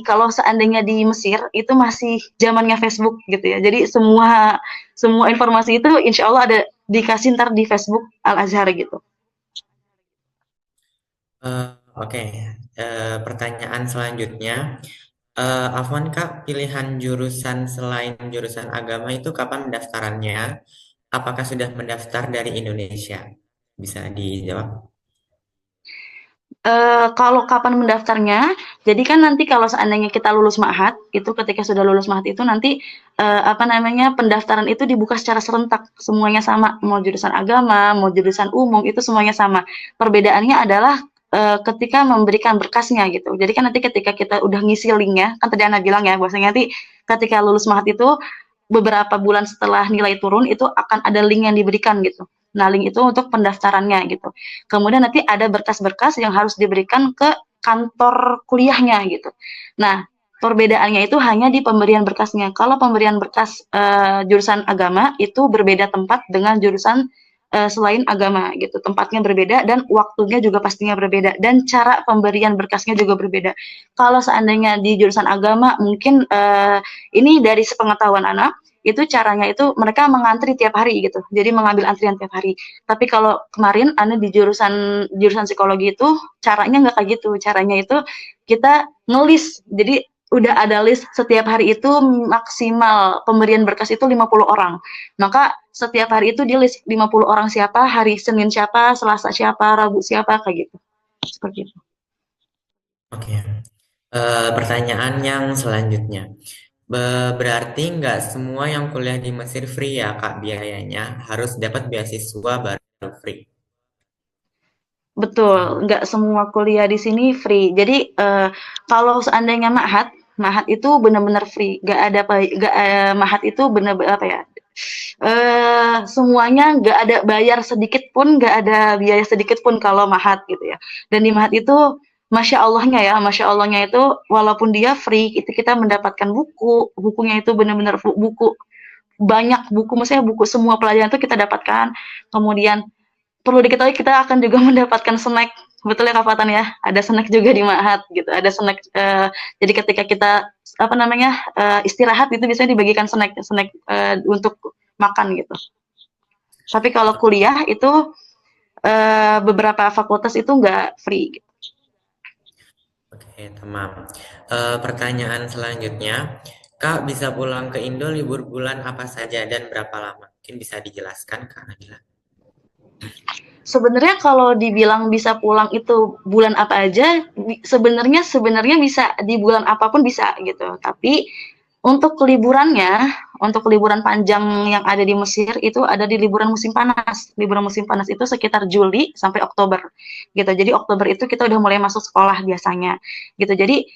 kalau seandainya di Mesir itu masih zamannya Facebook gitu ya. Jadi semua semua informasi itu insya Allah ada dikasih ntar di Facebook Al Azhar gitu. Eh, oke. Pertanyaan selanjutnya, Afwan Kak, pilihan jurusan selain jurusan agama itu kapan pendaftarannya? Apakah sudah mendaftar dari Indonesia? Bisa dijawab? Kalau kapan mendaftarnya, jadi kan nanti kalau seandainya kita lulus ma'had, itu ketika sudah lulus ma'had itu nanti, apa namanya, pendaftaran itu dibuka secara serentak, semuanya sama, mau jurusan agama, mau jurusan umum, itu semuanya sama. Perbedaannya adalah, ketika memberikan berkasnya gitu. Jadi kan nanti ketika kita udah ngisi link-nya, kan tadi Ana bilang ya, bahwasanya nanti ketika lulus ma'had itu, beberapa bulan setelah nilai turun, itu akan ada link yang diberikan gitu. Nah, link itu untuk pendaftarannya gitu. Kemudian nanti ada berkas-berkas yang harus diberikan ke kantor kuliahnya gitu. Nah, perbedaannya itu hanya di pemberian berkasnya. Kalau pemberian berkas jurusan agama itu berbeda tempat dengan jurusan selain agama gitu. Tempatnya berbeda dan waktunya juga pastinya berbeda dan cara pemberian berkasnya juga berbeda. Kalau seandainya di jurusan agama mungkin ini dari sepengetahuan anak itu caranya itu mereka mengantri tiap hari gitu. Jadi mengambil antrian tiap hari. Tapi kalau kemarin Anda di jurusan jurusan psikologi itu caranya nggak kayak gitu. Caranya itu kita ngelis. Jadi udah ada list setiap hari itu maksimal pemberian berkas itu 50 orang. Maka setiap hari itu di list 50 orang siapa, hari Senin siapa, Selasa siapa, Rabu siapa, kayak gitu. Seperti itu. Oke. Pertanyaan yang selanjutnya. Berarti nggak semua yang kuliah di Mesir free ya Kak biayanya? Harus dapat beasiswa baru free. Betul, nggak semua kuliah di sini free. Jadi, kalau seandainya ma'had, ma'had itu benar-benar free, nggak ada ma'had itu benar apa ya, semuanya nggak ada bayar sedikit pun, nggak ada biaya sedikit pun kalau ma'had gitu ya. Dan di ma'had itu, masya Allahnya ya, masya Allahnya itu walaupun dia free, itu kita mendapatkan buku, bukunya itu benar-benar buku banyak buku, maksudnya buku semua pelajaran itu kita dapatkan. Kemudian perlu diketahui kita akan juga mendapatkan snack. Betul ya Kak Fatan ya? Ada snack juga di Ma'had gitu. Ada snack jadi ketika kita apa namanya? Istirahat itu biasanya dibagikan snack snack untuk makan gitu. Tapi kalau kuliah itu beberapa fakultas itu nggak free gitu. Oke, tamam. Pertanyaan selanjutnya, Kak bisa pulang ke Indo libur bulan apa saja dan berapa lama? Mungkin bisa dijelaskan Kak Nabila. Sebenarnya kalau dibilang bisa pulang itu bulan apa aja, sebenarnya sebenarnya bisa di bulan apapun bisa gitu. Tapi untuk liburan panjang yang ada di Mesir itu ada di liburan musim panas. Liburan musim panas itu sekitar Juli sampai Oktober gitu. Jadi Oktober itu kita udah mulai masuk sekolah biasanya gitu. Jadi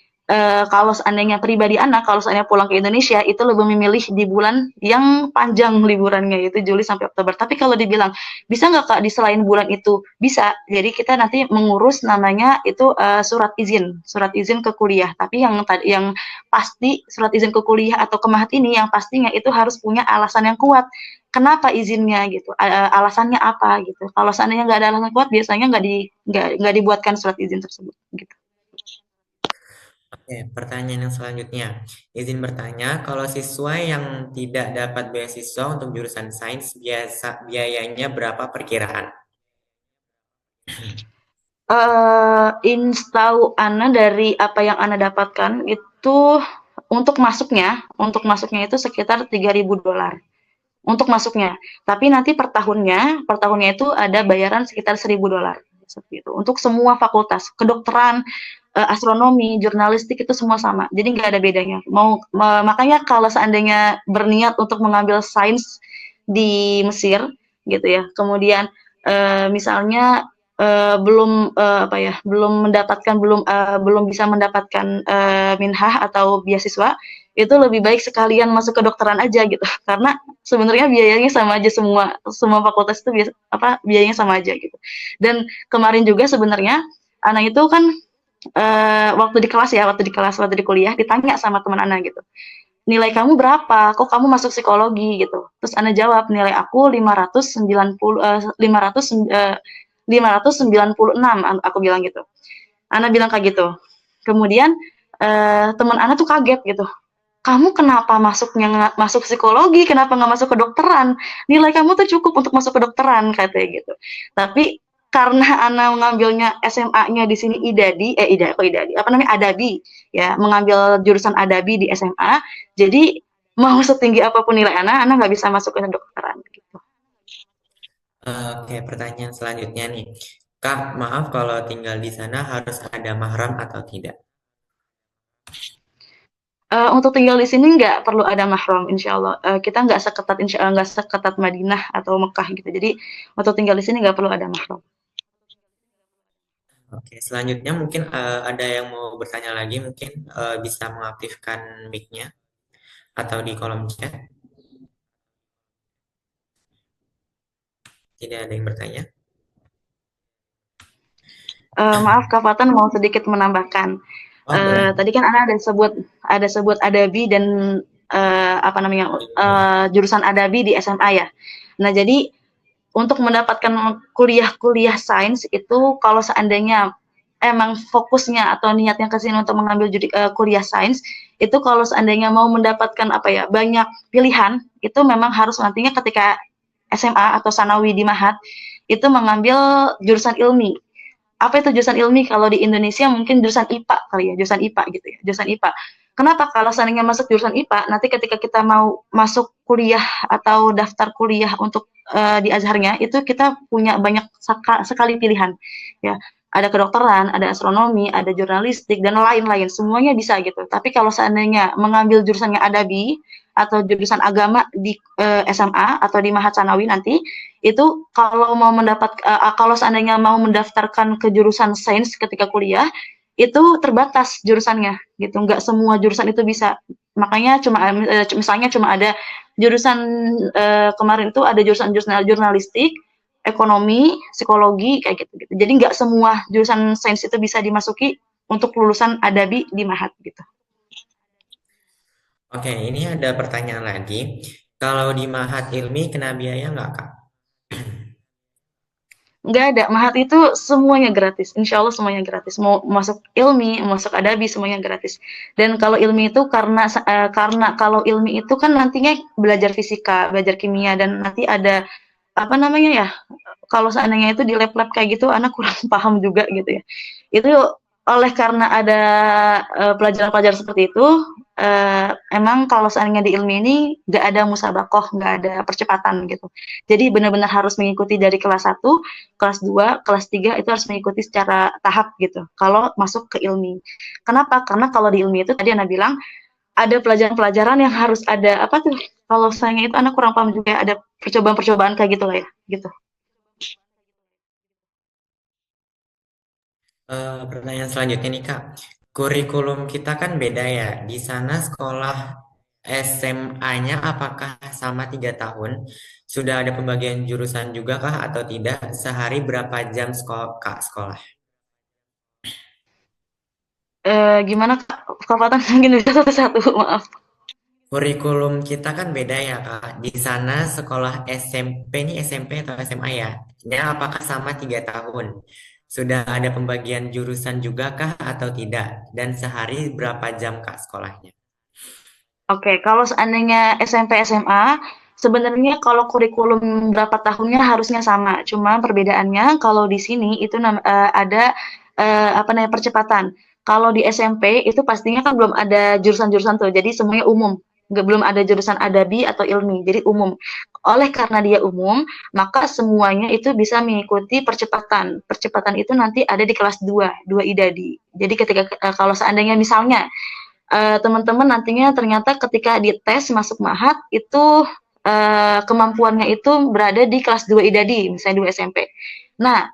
kalau seandainya pribadi anak, kalau seandainya pulang ke Indonesia itu lebih memilih di bulan yang panjang liburannya itu Juli sampai Oktober. Tapi kalau dibilang bisa nggak Kak di selain bulan itu? Bisa. Jadi kita nanti mengurus namanya itu surat izin ke kuliah. Tapi yang pasti surat izin ke kuliah atau ke Mahat ini yang pastinya itu harus punya alasan yang kuat. Kenapa izinnya gitu? Alasannya apa gitu? Kalau seandainya nggak ada alasan kuat, biasanya nggak dibuatkan surat izin tersebut. Gitu. Oke, pertanyaan yang selanjutnya. Izin bertanya, kalau siswa yang tidak dapat beasiswa untuk jurusan sains biayanya berapa perkiraan? Instau Ana dari apa yang Ana dapatkan itu untuk masuknya itu sekitar $3.000 untuk masuknya. Tapi nanti per tahunnya itu ada bayaran sekitar $1.000 seperti itu. Untuk semua fakultas, kedokteran, astronomi, jurnalistik itu semua sama. Jadi nggak ada bedanya. Makanya kalau seandainya berniat untuk mengambil sains di Mesir gitu ya, kemudian misalnya belum bisa mendapatkan minhah atau beasiswa, itu lebih baik sekalian masuk kedokteran aja gitu. Karena sebenarnya biayanya sama aja, semua semua fakultas itu biayanya sama aja gitu. Dan kemarin juga sebenarnya anak itu kan waktu di kuliah ditanya sama teman anak gitu, nilai kamu berapa? Kok kamu masuk psikologi gitu? Terus Ana jawab, nilai aku 596, aku bilang gitu. Ana bilang kayak gitu. Kemudian teman Ana tuh kaget gitu. Kamu kenapa masuk psikologi? Kenapa nggak masuk kedokteran? Nilai kamu tuh cukup untuk masuk kedokteran katanya gitu. Tapi karena Ana mengambilnya SMA-nya di sini apa namanya, Adabi ya, mengambil jurusan Adabi di SMA, jadi mau setinggi apapun nilai Ana nggak bisa masuk ke kedokteran gitu. Oke, pertanyaan selanjutnya nih. Kak, maaf kalau tinggal di sana harus ada mahram atau tidak? Untuk tinggal di sini nggak perlu ada mahram, insya Allah. Kita nggak seketat Madinah atau Mekah gitu. Jadi untuk tinggal di sini nggak perlu ada mahram. Oke, selanjutnya mungkin ada yang mau bertanya lagi, mungkin bisa mengaktifkan mic-nya atau di kolom chat. Tidak ada yang bertanya. Maaf Kak Fatan mau sedikit menambahkan. Oh, boleh. Tadi kan ada sebut adabi dan apa namanya, jurusan adabi di SMA ya. Nah jadi untuk mendapatkan kuliah-kuliah sains itu, kalau seandainya emang fokusnya atau niatnya ke sini untuk mengambil kuliah sains, itu kalau seandainya mau mendapatkan apa ya, banyak pilihan, itu memang harus nantinya ketika SMA atau sanawi di Mahat itu mengambil jurusan ilmi. Apa itu jurusan ilmi? Kalau di Indonesia mungkin jurusan IPA kali ya, jurusan IPA gitu ya, jurusan IPA. Kenapa? Kalau seandainya masuk jurusan IPA, nanti ketika kita mau masuk kuliah atau daftar kuliah untuk di Azharnya, itu kita punya banyak sekali pilihan. Ya, ada kedokteran, ada astronomi, ada jurnalistik dan lain-lain, semuanya bisa gitu. Tapi kalau seandainya mengambil jurusannya adabi atau jurusan agama di SMA atau di Mahat Sanawi nanti, itu kalau seandainya mau mendaftarkan ke jurusan sains ketika kuliah, itu terbatas jurusannya gitu, nggak semua jurusan itu bisa. Makanya misalnya cuma ada jurusan kemarin itu ada jurusan jurnalistik, ekonomi, psikologi kayak gitu gitu. Jadi nggak semua jurusan sains itu bisa dimasuki untuk lulusan adabi di Mahat gitu. Oke, ini ada pertanyaan lagi. Kalau di Mahat Ilmi kena biaya nggak, Kak? Nggak ada, Mahat itu semuanya gratis, insya Allah semuanya gratis. Mau masuk ilmi, mau masuk adabi, semuanya gratis. Dan kalau ilmi itu karena kalau ilmi itu kan nantinya belajar fisika, belajar kimia, dan nanti ada apa namanya ya, kalau seandainya itu di lab-lab kayak gitu, anak kurang paham juga gitu ya. Itu oleh karena ada pelajaran-pelajaran seperti itu, emang kalau seandainya di ilmi ini nggak ada musabakoh, nggak ada percepatan gitu. Jadi benar-benar harus mengikuti dari kelas 1, kelas 2, kelas 3 itu harus mengikuti secara tahap gitu. Kalau masuk ke ilmi. Kenapa? Karena kalau di ilmi itu tadi Ana bilang ada pelajaran-pelajaran yang harus ada apa tuh? Kalau sayangnya itu anak kurang paham juga ya, ada percobaan-percobaan kayak gitu lah ya, gitu. Pertanyaan selanjutnya nih, Kak. Kurikulum kita kan beda ya. Di sana sekolah SMA-nya apakah sama 3 tahun? Sudah ada pembagian jurusan juga kah atau tidak? Sehari berapa jam sekolah, Kak, sekolah? Gimana Kak? Kak Fatan mungkin bisa satu-satu, maaf. Kurikulum kita kan beda ya, Kak. Di sana sekolah SMP, ini SMP atau SMA ya? Ya, apakah sama 3 tahun? Sudah ada pembagian jurusan juga kah atau tidak? Dan sehari berapa jam, Kak, sekolahnya? Oke, kalau seandainya SMP SMA, Sebenarnya kalau kurikulum berapa tahunnya harusnya sama, cuma perbedaannya kalau di sini itu ada, apa namanya, percepatan. Kalau di SMP itu pastinya kan belum ada jurusan-jurusan tuh, jadi semuanya umum, belum ada jurusan adabi atau ilmi, jadi umum. Oleh karena dia umum, maka semuanya itu bisa mengikuti percepatan. Percepatan itu nanti ada di kelas 2, 2 IDADI. Jadi ketika, kalau seandainya misalnya teman-teman nantinya ternyata ketika dites masuk Mahat itu kemampuannya itu berada di kelas 2 IDADI, misalnya 2 SMP. Nah,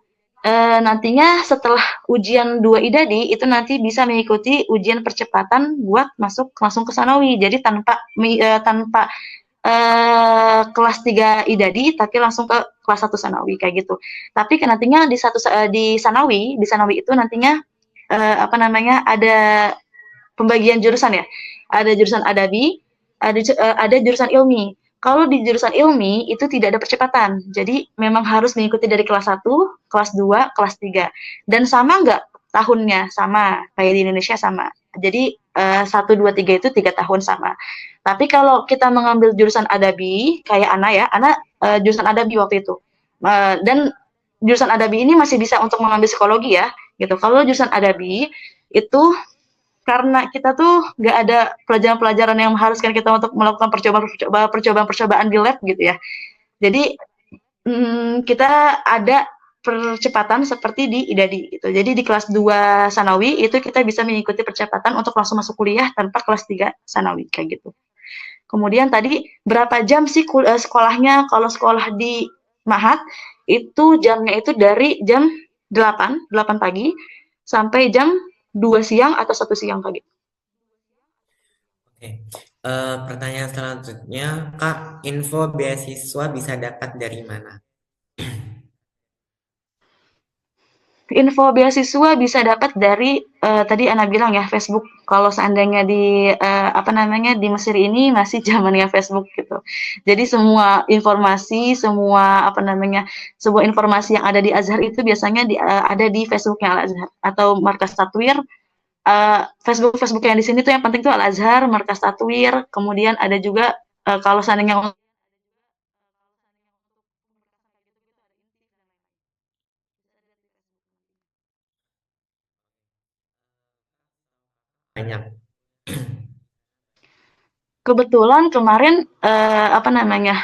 nantinya setelah ujian 2 IDADI itu nanti bisa mengikuti ujian percepatan buat masuk langsung ke Sanawi. Jadi tanpa kelas 3 IDADI tapi langsung ke kelas 1 Sanawi kayak gitu. Tapi nantinya di Sanawi itu nantinya apa namanya ada pembagian jurusan ya. Ada jurusan adabi, ada jurusan ilmi. Kalau di jurusan ilmi itu tidak ada percepatan. Jadi memang harus mengikuti dari kelas 1, kelas 2, kelas 3. Dan sama nggak tahunnya? Sama. Kayak di Indonesia sama. Jadi 1, 2, 3 itu 3 tahun sama. Tapi kalau kita mengambil jurusan adabi, kayak Ana ya, Ana jurusan adabi waktu itu. Dan jurusan adabi ini masih bisa untuk mengambil psikologi ya, gitu. Kalau jurusan adabi itu karena kita tuh nggak ada pelajaran-pelajaran yang mengharuskan kita untuk melakukan percobaan-percobaan di lab gitu ya. Jadi kita ada percepatan seperti di IDADI gitu. Jadi di kelas 2 Sanawi itu kita bisa mengikuti percepatan untuk langsung masuk kuliah tanpa kelas 3 Sanawi kayak gitu. Kemudian tadi berapa jam sih sekolahnya? Kalau sekolah di Mahat itu jamnya itu dari jam 8 pagi sampai jam 2 siang atau 1 siang pagi. Oke. Pertanyaan selanjutnya, Kak, info beasiswa bisa dapat dari mana? Info beasiswa bisa dapat dari tadi Ana bilang ya Facebook. Kalau seandainya di apa namanya di Mesir ini masih zamannya Facebook gitu. Jadi semua informasi, semua apa namanya, sebuah informasi yang ada di Azhar itu biasanya ada di Facebooknya Al Azhar atau Markas Tatwir. Facebook yang di sini tuh yang penting tuh Al Azhar, Markas Tatwir, kemudian ada juga kalau seandainya Banyak. kebetulan kemarin, apa namanya,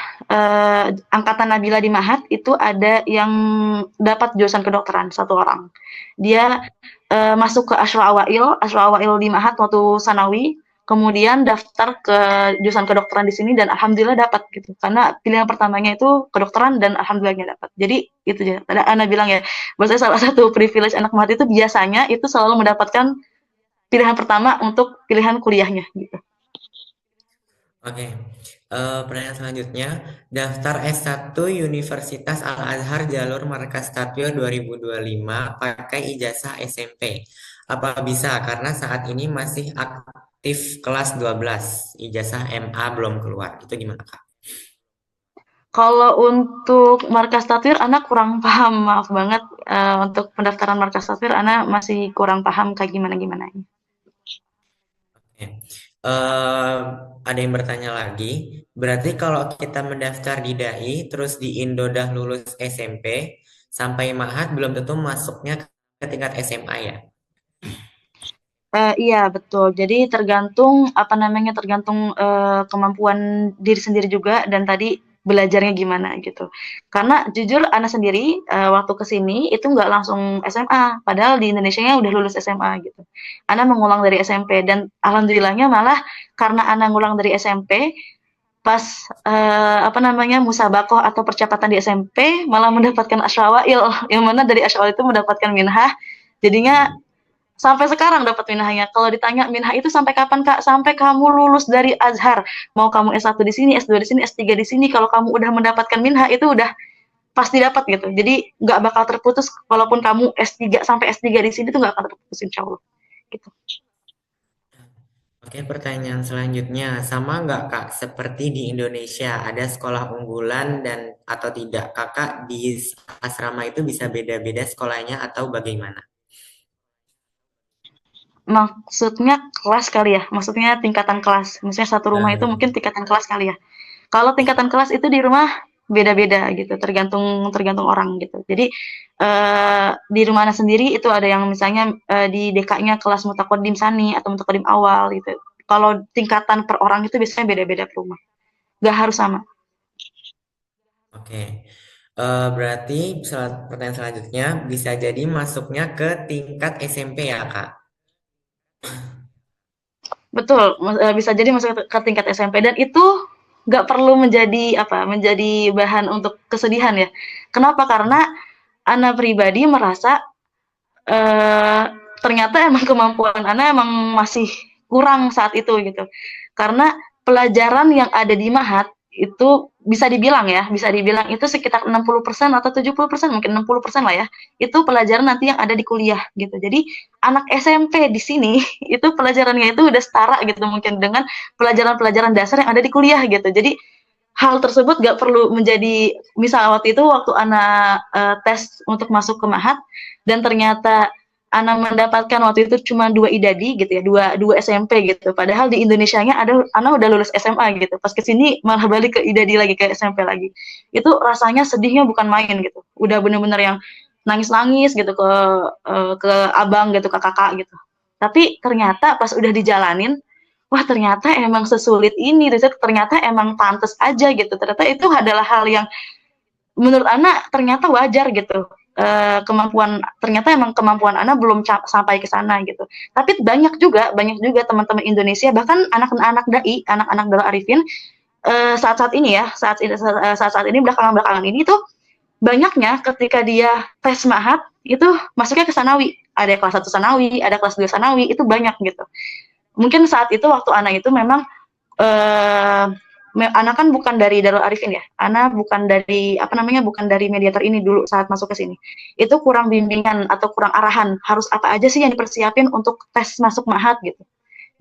angkatan Nabila di Mahat itu ada yang dapat jurusan kedokteran, satu orang. Dia, masuk ke Asyra Awail di Mahat waktu Sanawi, kemudian daftar ke jurusan kedokteran di sini dan alhamdulillah dapat gitu. Karena pilihan pertamanya itu kedokteran dan alhamdulillahnya dapat. Jadi itu ya, tadi Ana bilang ya, bahwasanya salah satu privilege anak Mahat itu biasanya itu selalu mendapatkan pilihan pertama untuk pilihan kuliahnya gitu. Oke. Pertanyaan selanjutnya, daftar S1 Universitas Al-Azhar jalur Markas Tatwir 2025 pakai ijazah SMP. Apa bisa? Karena saat ini masih aktif kelas 12, ijazah MA belum keluar. Itu gimana, Kak? Kalau untuk markas Tatwir, Ana kurang paham, maaf banget. Untuk pendaftaran markas Tatwir, Ana masih kurang paham kayak gimana-gimana. Oke. Ada yang bertanya lagi, berarti kalau kita mendaftar di DAI, terus di Indo dah lulus SMP, sampai Mahat belum tentu masuknya ke tingkat SMA ya? Iya betul. Jadi tergantung apa namanya, tergantung, kemampuan diri sendiri juga dan tadi belajarnya gimana gitu. Karena jujur Ana sendiri, waktu ke sini itu nggak langsung SMA, padahal di Indonesianya udah lulus SMA gitu. Ana mengulang dari SMP dan alhamdulillahnya malah karena Ana ngulang dari SMP, pas, apa namanya, musabaqah atau percepatan di SMP malah mendapatkan Asyrawail, yang mana dari Asyrawail itu mendapatkan minhah, jadinya sampai sekarang dapat minahnya. Kalau ditanya minah itu sampai kapan Kak? Sampai kamu lulus dari Azhar. Mau kamu S1 di sini, S2 di sini, S3 di sini, kalau kamu udah mendapatkan minah itu udah pasti dapat gitu. Jadi nggak bakal terputus walaupun kamu S3 sampai S3 di sini tuh nggak akan terputus insya Allah. Gitu. Oke, pertanyaan selanjutnya, sama nggak Kak seperti di Indonesia, ada sekolah unggulan dan atau tidak? Kakak di asrama itu bisa beda-beda sekolahnya atau bagaimana? Maksudnya kelas kali ya? Maksudnya tingkatan kelas. Misalnya satu rumah itu Eh, mungkin tingkatan kelas kali ya? Kalau Iya. tingkatan kelas itu di rumah beda-beda gitu, tergantung tergantung orang gitu. Jadi di rumah Ana sendiri itu ada yang misalnya di DK-nya kelas mutakodim sani atau mutakodim awal gitu. Kalau tingkatan per orang itu biasanya beda-beda per rumah, nggak harus sama. Oke. Berarti pertanyaan selanjutnya bisa jadi masuknya ke tingkat SMP ya, Kak? Betul, bisa jadi masuk ke tingkat SMP dan itu nggak perlu menjadi apa, menjadi bahan untuk kesedihan ya. Kenapa? Karena Ana pribadi merasa eh, ternyata emang kemampuan Ana emang masih kurang saat itu gitu. Karena pelajaran yang ada di Mahat itu bisa dibilang itu sekitar 60% atau 70%, mungkin 60% lah ya. Itu pelajaran nanti yang ada di kuliah gitu. Jadi anak SMP di sini itu pelajarannya itu udah setara gitu mungkin dengan pelajaran-pelajaran dasar yang ada di kuliah gitu. Jadi hal tersebut gak perlu menjadi misal waktu itu waktu anak tes untuk masuk ke Mahat dan ternyata Ana mendapatkan waktu itu cuma 2 IDADI gitu ya, dua SMP gitu. Padahal di Indonesianya ada Ana udah lulus SMA gitu. Pas ke sini malah balik ke IDADI lagi ke SMP lagi. Itu rasanya sedihnya bukan main gitu. Udah bener-bener yang nangis-nangis gitu ke abang gitu, ke kakak gitu. Tapi ternyata pas udah dijalanin, wah ternyata emang sesulit ini, ternyata emang pantas aja gitu. Ternyata itu adalah hal yang menurut Ana ternyata wajar gitu. Kemampuan ternyata emang kemampuan Ana belum sampai ke sana gitu. Tapi banyak juga teman-teman Indonesia bahkan anak-anak dai, anak-anak Darul Arifin saat-saat ini ya, saat-saat ini belakangan-belakangan ini tuh banyaknya ketika dia tes mahat itu masuknya ke sanawi. Ada kelas 1 sanawi, ada kelas 2 sanawi, itu banyak gitu. Mungkin saat itu waktu anak itu memang eh Ana kan bukan dari Darul Arifin ya. Ana bukan dari apa namanya, bukan dari mediator ini dulu saat masuk ke sini. Itu kurang bimbingan atau kurang arahan. Harus apa aja sih yang dipersiapin untuk tes masuk mahat gitu.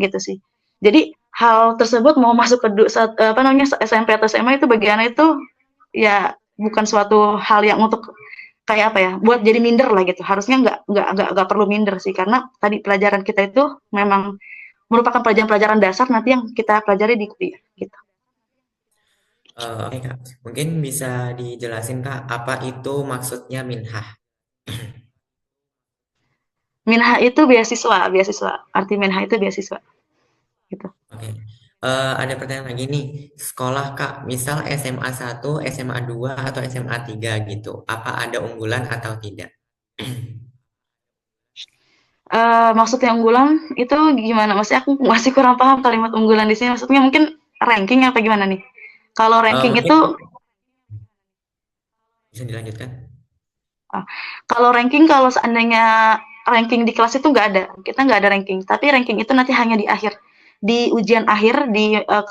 Gitu sih. Jadi hal tersebut mau masuk ke apa namanya SMP atau SMA itu bagi Ana itu ya bukan suatu hal yang untuk kayak apa ya, buat jadi minder lah gitu. Harusnya nggak perlu minder sih karena tadi pelajaran kita itu memang merupakan pelajaran-pelajaran dasar nanti yang kita pelajari di kuliah gitu. Oke, Kak. Mungkin bisa dijelasin, Kak, apa itu maksudnya minhah? Minha itu beasiswa, beasiswa. Arti minha itu beasiswa gitu. Oke. Ada pertanyaan lagi nih. Sekolah, Kak, misal SMA 1, SMA 2, atau SMA 3 gitu. Apa ada unggulan atau tidak? Maksudnya unggulan itu gimana? Maksudnya aku masih kurang paham kalimat unggulan di sini. Maksudnya mungkin ranking apa gimana nih? Kalau ranking Mungkin itu bisa dilanjutkan. Ah, kalau ranking kalau seandainya ranking di kelas itu nggak ada, kita nggak ada ranking. Tapi ranking itu nanti hanya di akhir, di ujian akhir,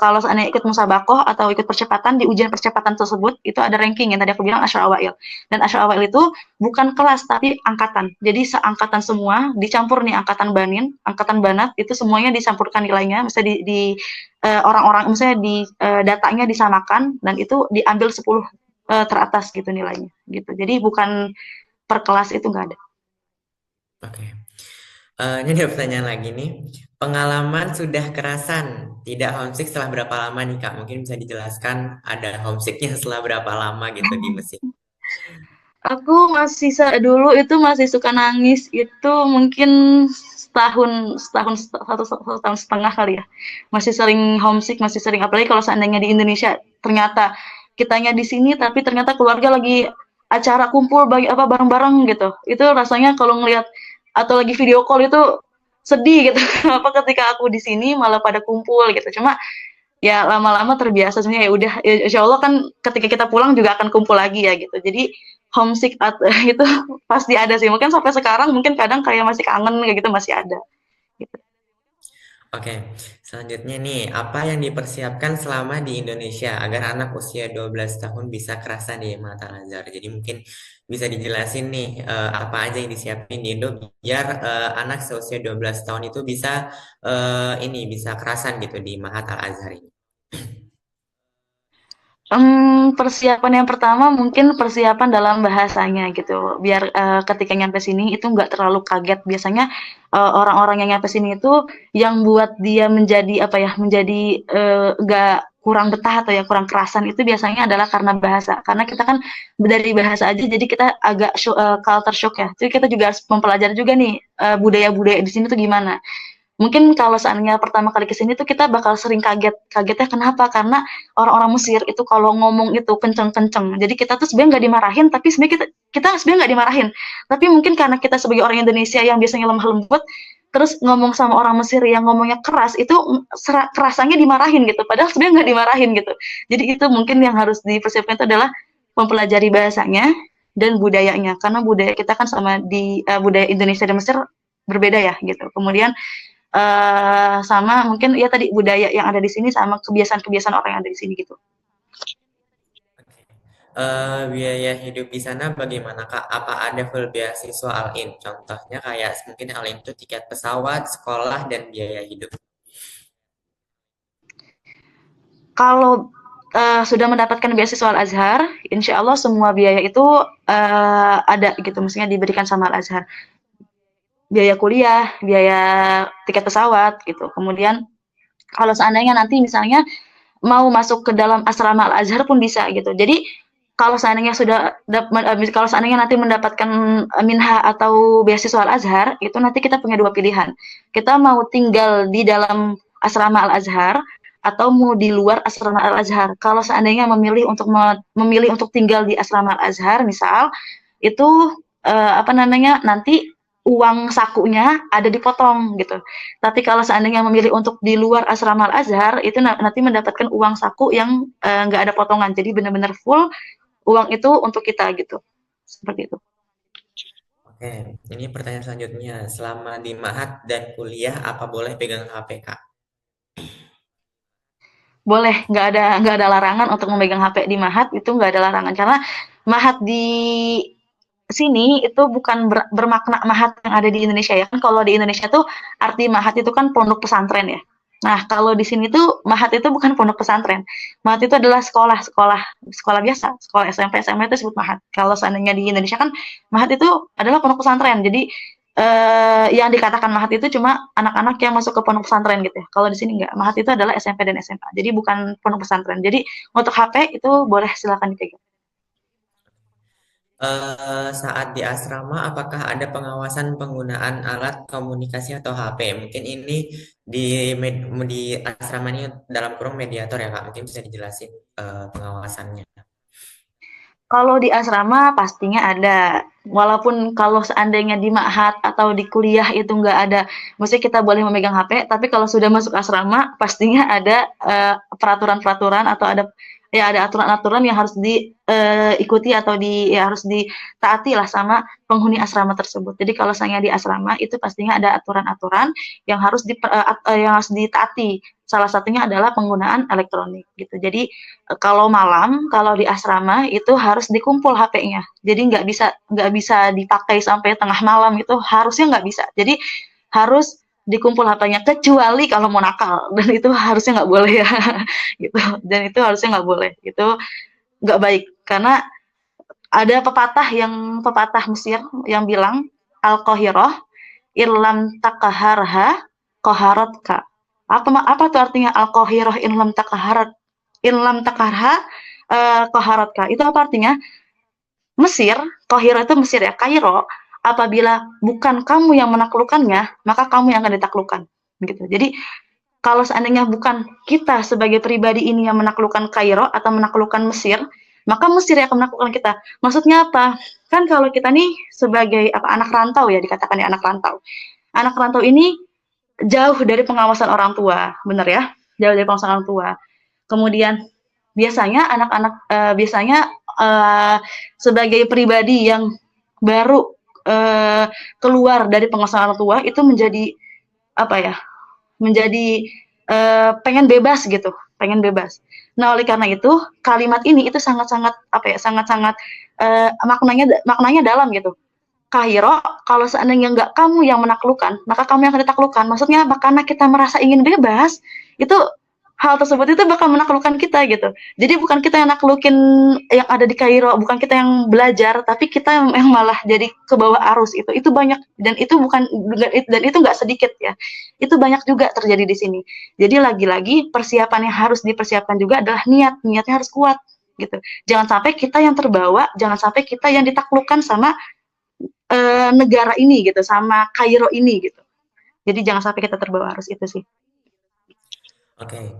kalau seandainya ikut musabakoh atau ikut percepatan, di ujian percepatan tersebut itu ada ranking yang tadi aku bilang asyar awail. Dan asyar awail itu bukan kelas tapi angkatan. Jadi seangkatan semua dicampur nih angkatan banin, angkatan banat itu semuanya dicampurkan nilainya, misalnya orang-orang, misalnya di datanya disamakan dan itu diambil 10 teratas gitu nilainya gitu. Jadi bukan per kelas itu nggak ada. Oke. Ini ada pertanyaan lagi nih. Pengalaman sudah kerasan tidak homesick setelah berapa lama nih, Kak? Mungkin bisa dijelaskan ada homesicknya setelah berapa lama gitu di Mesir. Aku masih dulu itu masih suka nangis itu mungkin satu tahun setengah kali ya. Masih sering homesick, masih sering apalagi kalau seandainya di Indonesia ternyata kitanya di sini tapi ternyata keluarga lagi acara kumpul bagi apa bareng-bareng gitu. Itu rasanya kalau ngelihat atau lagi video call itu sedih gitu. Apa ketika aku di sini malah pada kumpul gitu. Cuma ya lama-lama terbiasa sebenarnya ya udah ya, insya Allah kan ketika kita pulang juga akan kumpul lagi ya gitu jadi homesick itu pasti ada sih mungkin sampai sekarang mungkin kadang kayak masih kangen kayak gitu masih ada gitu. Oke, selanjutnya nih, apa yang dipersiapkan selama di Indonesia agar anak usia 12 tahun bisa kerasa di mata Al-Azhar? Jadi mungkin bisa dijelasin nih apa aja yang disiapin di Indo biar anak seusia 12 tahun itu bisa bisa kerasan gitu di Mahat Al-Azhar ini. Persiapan yang pertama mungkin persiapan dalam bahasanya gitu, biar, ketika nyampe sini itu nggak terlalu kaget. Biasanya, orang-orang yang nyampe sini itu yang buat dia menjadi, apa ya, menjadi, nggak kurang betah atau ya kurang kerasan itu biasanya adalah karena bahasa. Karena kita kan dari bahasa aja jadi kita agak culture shock ya. Jadi kita juga harus mempelajari juga nih budaya-budaya di sini tuh gimana. Mungkin kalau seandainya pertama kali ke sini tuh kita bakal sering kaget. Kagetnya kenapa? Karena orang-orang Mesir itu kalau ngomong itu kenceng-kenceng. Jadi kita tuh sebenarnya nggak dimarahin, tapi sebenarnya kita sebenarnya nggak dimarahin. Tapi mungkin karena kita sebagai orang Indonesia yang biasanya lemah lembut, terus ngomong sama orang Mesir yang ngomongnya keras, itu kerasanya dimarahin gitu. Padahal sebenarnya nggak dimarahin gitu. Jadi itu mungkin yang harus dipersiapkan itu adalah mempelajari bahasanya dan budayanya. Karena budaya kita kan sama di budaya Indonesia dan Mesir berbeda ya gitu. Kemudian sama mungkin ya tadi budaya yang ada di sini sama kebiasaan-kebiasaan orang yang ada di sini gitu. Biaya hidup di sana bagaimana Kak? Apa ada full beasiswa Al-In? Contohnya kayak mungkin Al-In itu tiket pesawat, sekolah, dan biaya hidup. Kalau sudah mendapatkan beasiswa Al-Azhar, insya Allah semua biaya itu ada gitu, maksudnya diberikan sama Al-Azhar. Biaya kuliah, biaya tiket pesawat gitu. Kemudian kalau seandainya nanti misalnya mau masuk ke dalam asrama Al-Azhar pun bisa gitu. Jadi kalau seandainya kalau seandainya nanti mendapatkan minha atau beasiswa Al-Azhar, itu nanti kita punya dua pilihan. Kita mau tinggal di dalam asrama Al-Azhar atau mau di luar asrama Al-Azhar. Kalau seandainya memilih untuk tinggal di asrama Al-Azhar, misal itu apa namanya nanti uang sakunya ada dipotong gitu. Tapi kalau seandainya memilih untuk di luar asrama Al-Azhar, itu nanti mendapatkan uang saku yang nggak ada potongan. Jadi benar-benar full uang itu untuk kita gitu. Seperti itu. Oke, ini pertanyaan selanjutnya. Selama di Mahat dan kuliah, apa boleh pegang HP Kak? Boleh, nggak ada larangan untuk memegang HP di Mahat, itu nggak ada larangan. Karena Mahat di sini itu bukan bermakna Mahat yang ada di Indonesia ya. Kan kalau di Indonesia tuh arti Mahat itu kan pondok pesantren ya. Nah, kalau di sini tuh Mahat itu bukan pondok pesantren. Mahat itu adalah sekolah biasa, sekolah SMP, SMA itu disebut Mahat. Kalau seandainya di Indonesia kan Mahat itu adalah pondok pesantren. Jadi yang dikatakan Mahat itu cuma anak-anak yang masuk ke pondok pesantren gitu ya. Kalau di sini enggak. Mahat itu adalah SMP dan SMA. Jadi bukan pondok pesantren. Jadi untuk HP itu boleh silakan dipegang. Saat di asrama, apakah ada pengawasan penggunaan alat komunikasi atau HP? Mungkin ini di di asrama ini dalam kurung mediator ya Kak. Mungkin bisa dijelasin pengawasannya. Kalau di asrama pastinya ada. Walaupun kalau seandainya di ma'had atau di kuliah itu nggak ada, maksudnya kita boleh memegang HP, tapi kalau sudah masuk asrama pastinya ada peraturan-peraturan atau ada aturan-aturan yang harus diikuti atau ya harus ditaati lah sama penghuni asrama tersebut. Jadi kalau saya di asrama itu pastinya ada aturan-aturan yang harus ditaati. Salah satunya adalah penggunaan elektronik gitu. Jadi kalau malam, kalau di asrama itu harus dikumpul HP-nya. Jadi nggak bisa dipakai sampai tengah malam itu harusnya nggak bisa. Jadi harus dikumpul HP-nya kecuali kalau mau nakal dan itu harusnya nggak boleh ya gitu. Dan itu harusnya nggak boleh. Itu nggak baik karena ada pepatah Mesir yang bilang al-qahirah irlam takaharha qaharatka. Apa tuh artinya al-qahirah inlam takarha koharatka. Itu apa artinya? Mesir, Kahiro itu Mesir ya, Kairo, apabila bukan kamu yang menaklukkannya, maka kamu yang akan ditaklukkan. Gitu. Jadi kalau seandainya bukan kita sebagai pribadi ini yang menaklukkan Kairo atau menaklukkan Mesir, maka Mesir yang akan menaklukkan kita. Maksudnya apa? Kan kalau kita nih sebagai anak rantau ya dikatakan ya anak rantau. Anak rantau ini jauh dari pengawasan orang tua, benar ya? Jauh dari pengawasan orang tua. Kemudian biasanya anak-anak biasanya sebagai pribadi yang baru keluar dari pengawasan orang tua itu menjadi apa ya? Menjadi pengen bebas gitu, pengen bebas. Nah, oleh karena itu kalimat ini itu sangat-sangat apa ya? Sangat-sangat maknanya dalam gitu. Kahiro, kalau seandainya nggak kamu yang menaklukkan, maka kamu yang akan ditaklukkan. Maksudnya apa? Karena kita merasa ingin bebas, itu hal tersebut itu bakal menaklukkan kita gitu. Jadi bukan kita yang naklukin yang ada di Kairo, bukan kita yang belajar, tapi kita yang malah jadi ke bawah arus itu. Itu banyak dan itu bukan dan itu nggak sedikit ya. Itu banyak juga terjadi di sini. Jadi lagi-lagi persiapan yang harus dipersiapkan juga adalah niat. Niatnya harus kuat gitu. Jangan sampai kita yang terbawa, jangan sampai kita yang ditaklukkan sama negara ini gitu, sama Kairo ini gitu. Jadi jangan sampai kita terbawa arus itu sih. Oke,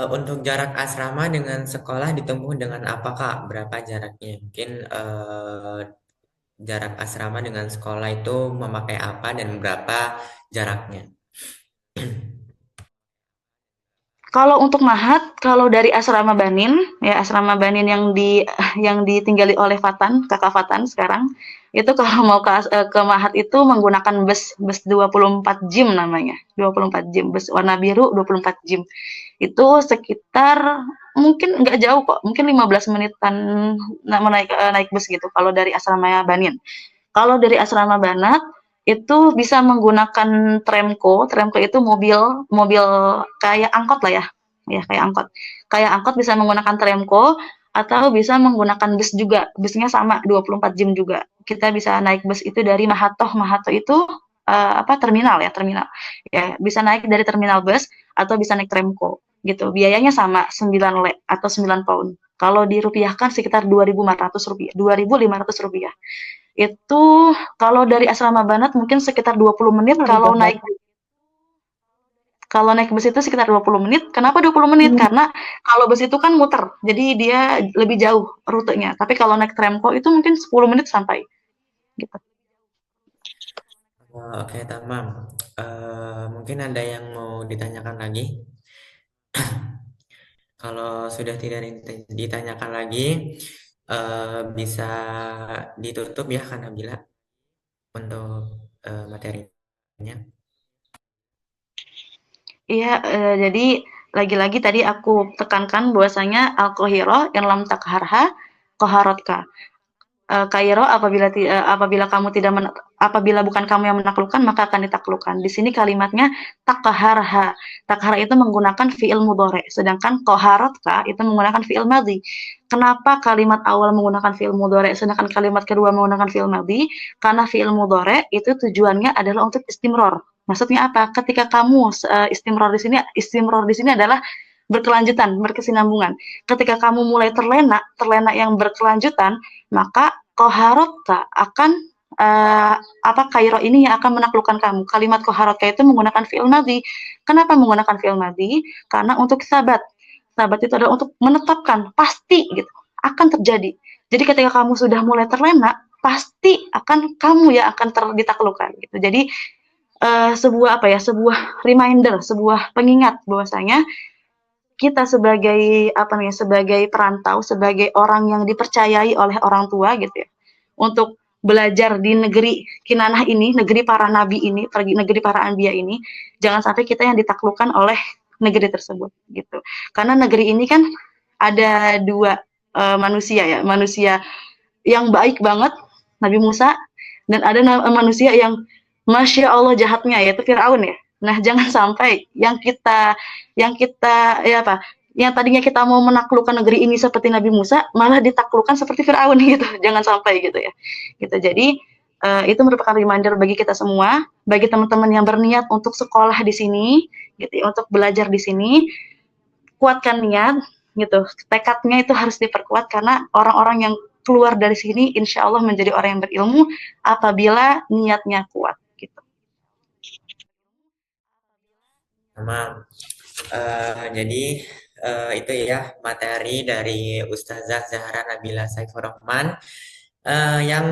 untuk jarak asrama dengan sekolah ditempuh dengan apa Kak? Berapa jaraknya? Mungkin jarak asrama dengan sekolah itu memakai apa dan berapa jaraknya? Kalau untuk Mahat, kalau dari asrama Banin, ya asrama Banin yang ditinggali oleh Fatan, kakak Fatan sekarang, itu kalau mau ke Mahat itu menggunakan bus 24 jam namanya, 24 jam, bus warna biru 24 jam. Itu sekitar mungkin nggak jauh kok, mungkin 15 menitan naik bus gitu kalau dari asrama Banin. Kalau dari asrama Banat itu bisa menggunakan Tremco. Tremco itu mobil mobil kayak angkot lah ya. Ya kayak angkot. Kayak angkot bisa menggunakan Tremco atau bisa menggunakan bus juga. Busnya sama 24 jam juga. Kita bisa naik bus itu dari Mahato. Mahato itu apa terminal ya, terminal. Ya, bisa naik dari terminal bus atau bisa naik Tremco gitu. Biayanya sama 9 le atau 9 pound. Kalau dirupiahkan sekitar 2.500 rupiah, 2.500 rupiah. Itu kalau dari Asrama Banat mungkin sekitar 20 menit, kalau naik bus itu sekitar 20 menit. Kenapa 20 menit? Karena kalau bus itu kan muter, jadi dia lebih jauh rutenya. Tapi kalau naik Tremco itu mungkin 10 menit sampai gitu. Oh, oke, tamam. Mungkin ada yang mau ditanyakan lagi? Kalau sudah tidak ditanyakan lagi, bisa ditutup ya, karena bila untuk materinya. Iya, jadi lagi-lagi tadi aku tekankan bahwasanya al-qahirah yang lam takharha qaharotka. Kairo apabila kamu tidak apabila bukan kamu yang menaklukkan maka akan ditaklukkan. Di sini kalimatnya takaharha. Takhara itu menggunakan fiil mudhari, sedangkan qaharatka itu menggunakan fiil madhi. Kenapa kalimat awal menggunakan fiil mudhari sedangkan kalimat kedua menggunakan fiil madhi? Karena fiil mudhari itu tujuannya adalah untuk istimror. Maksudnya apa? Ketika kamu istimror di sini adalah berkelanjutan, berkesinambungan. Ketika kamu mulai terlena, terlena yang berkelanjutan, maka koharota akan apa kairo ini yang akan menaklukkan kamu. Kalimat koharota itu menggunakan fi'il madhi. Kenapa menggunakan fi'il madhi? Karena untuk sabat. Sabat itu adalah untuk menetapkan, pasti gitu, akan terjadi. Jadi ketika kamu sudah mulai terlena, pasti akan kamu yang akan ditaklukkan gitu. Jadi sebuah apa ya, sebuah reminder, sebuah pengingat bahwasanya kita sebagai apa nih, sebagai perantau, sebagai orang yang dipercayai oleh orang tua gitu ya, untuk belajar di negeri Kinanah ini, negeri para nabi ini, pergi negeri para anbiya ini, jangan sampai kita yang ditaklukkan oleh negeri tersebut gitu. Karena negeri ini kan ada dua manusia ya, manusia yang baik banget, Nabi Musa, dan ada manusia yang Masya Allah jahatnya, yaitu Fir'aun ya. Nah, jangan sampai yang kita ya apa? Yang tadinya kita mau menaklukkan negeri ini seperti Nabi Musa, malah ditaklukkan seperti Firaun gitu. Jangan sampai gitu ya. Gitu. Jadi itu merupakan reminder bagi kita semua, bagi teman-teman yang berniat untuk sekolah di sini, gitu, ya, untuk belajar di sini, kuatkan niat, gitu. Tekadnya itu harus diperkuat karena orang-orang yang keluar dari sini, insya Allah menjadi orang yang berilmu apabila niatnya kuat. Gitu. Sama, jadi itu ya materi dari Ustazah Zahra Nabila Saifur Rahman, yang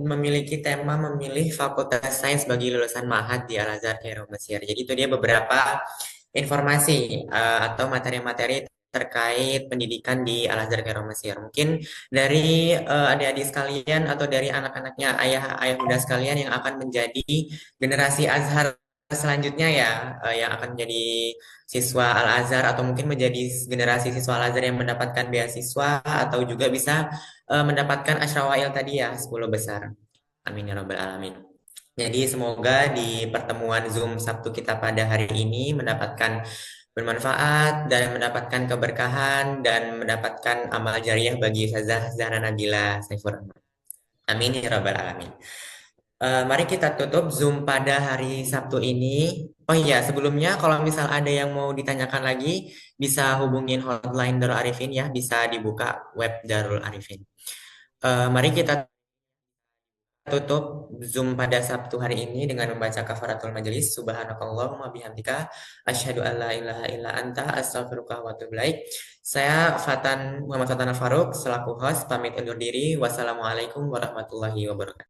memiliki tema memilih Fakultas Sains bagi lulusan Mahad di Al-Azhar Kairo Mesir. Jadi itu dia beberapa informasi atau materi-materi terkait pendidikan di Al-Azhar Kairo Mesir. Mungkin dari adik-adik sekalian atau dari anak-anaknya ayah-ayah muda sekalian yang akan menjadi generasi Azhar selanjutnya ya, yang akan menjadi siswa Al-Azhar atau mungkin menjadi generasi siswa Al-Azhar yang mendapatkan beasiswa atau juga bisa mendapatkan Asyrawail tadi ya, 10 besar. Amin ya rabbal alamin. Jadi semoga di pertemuan Zoom Sabtu kita pada hari ini mendapatkan bermanfaat dan mendapatkan keberkahan dan mendapatkan amal jariah bagi Ustazah Zahra Nabila Saifur Rahman. Amin ya rabbal alamin. Mari kita tutup Zoom pada hari Sabtu ini. Oh iya, sebelumnya kalau misal ada yang mau ditanyakan lagi, bisa hubungin hotline Darul Arifin ya, bisa dibuka web Darul Arifin. Mari kita tutup Zoom pada Sabtu hari ini dengan membaca kafaratul majelis. Subhanakallahumma bihamdika asyhadu an la ilaha illa anta astaghfiruka wa atubu ilaik. Saya Muhammad Fatan Al Faruq selaku host pamit undur diri. Wassalamualaikum warahmatullahi wabarakatuh.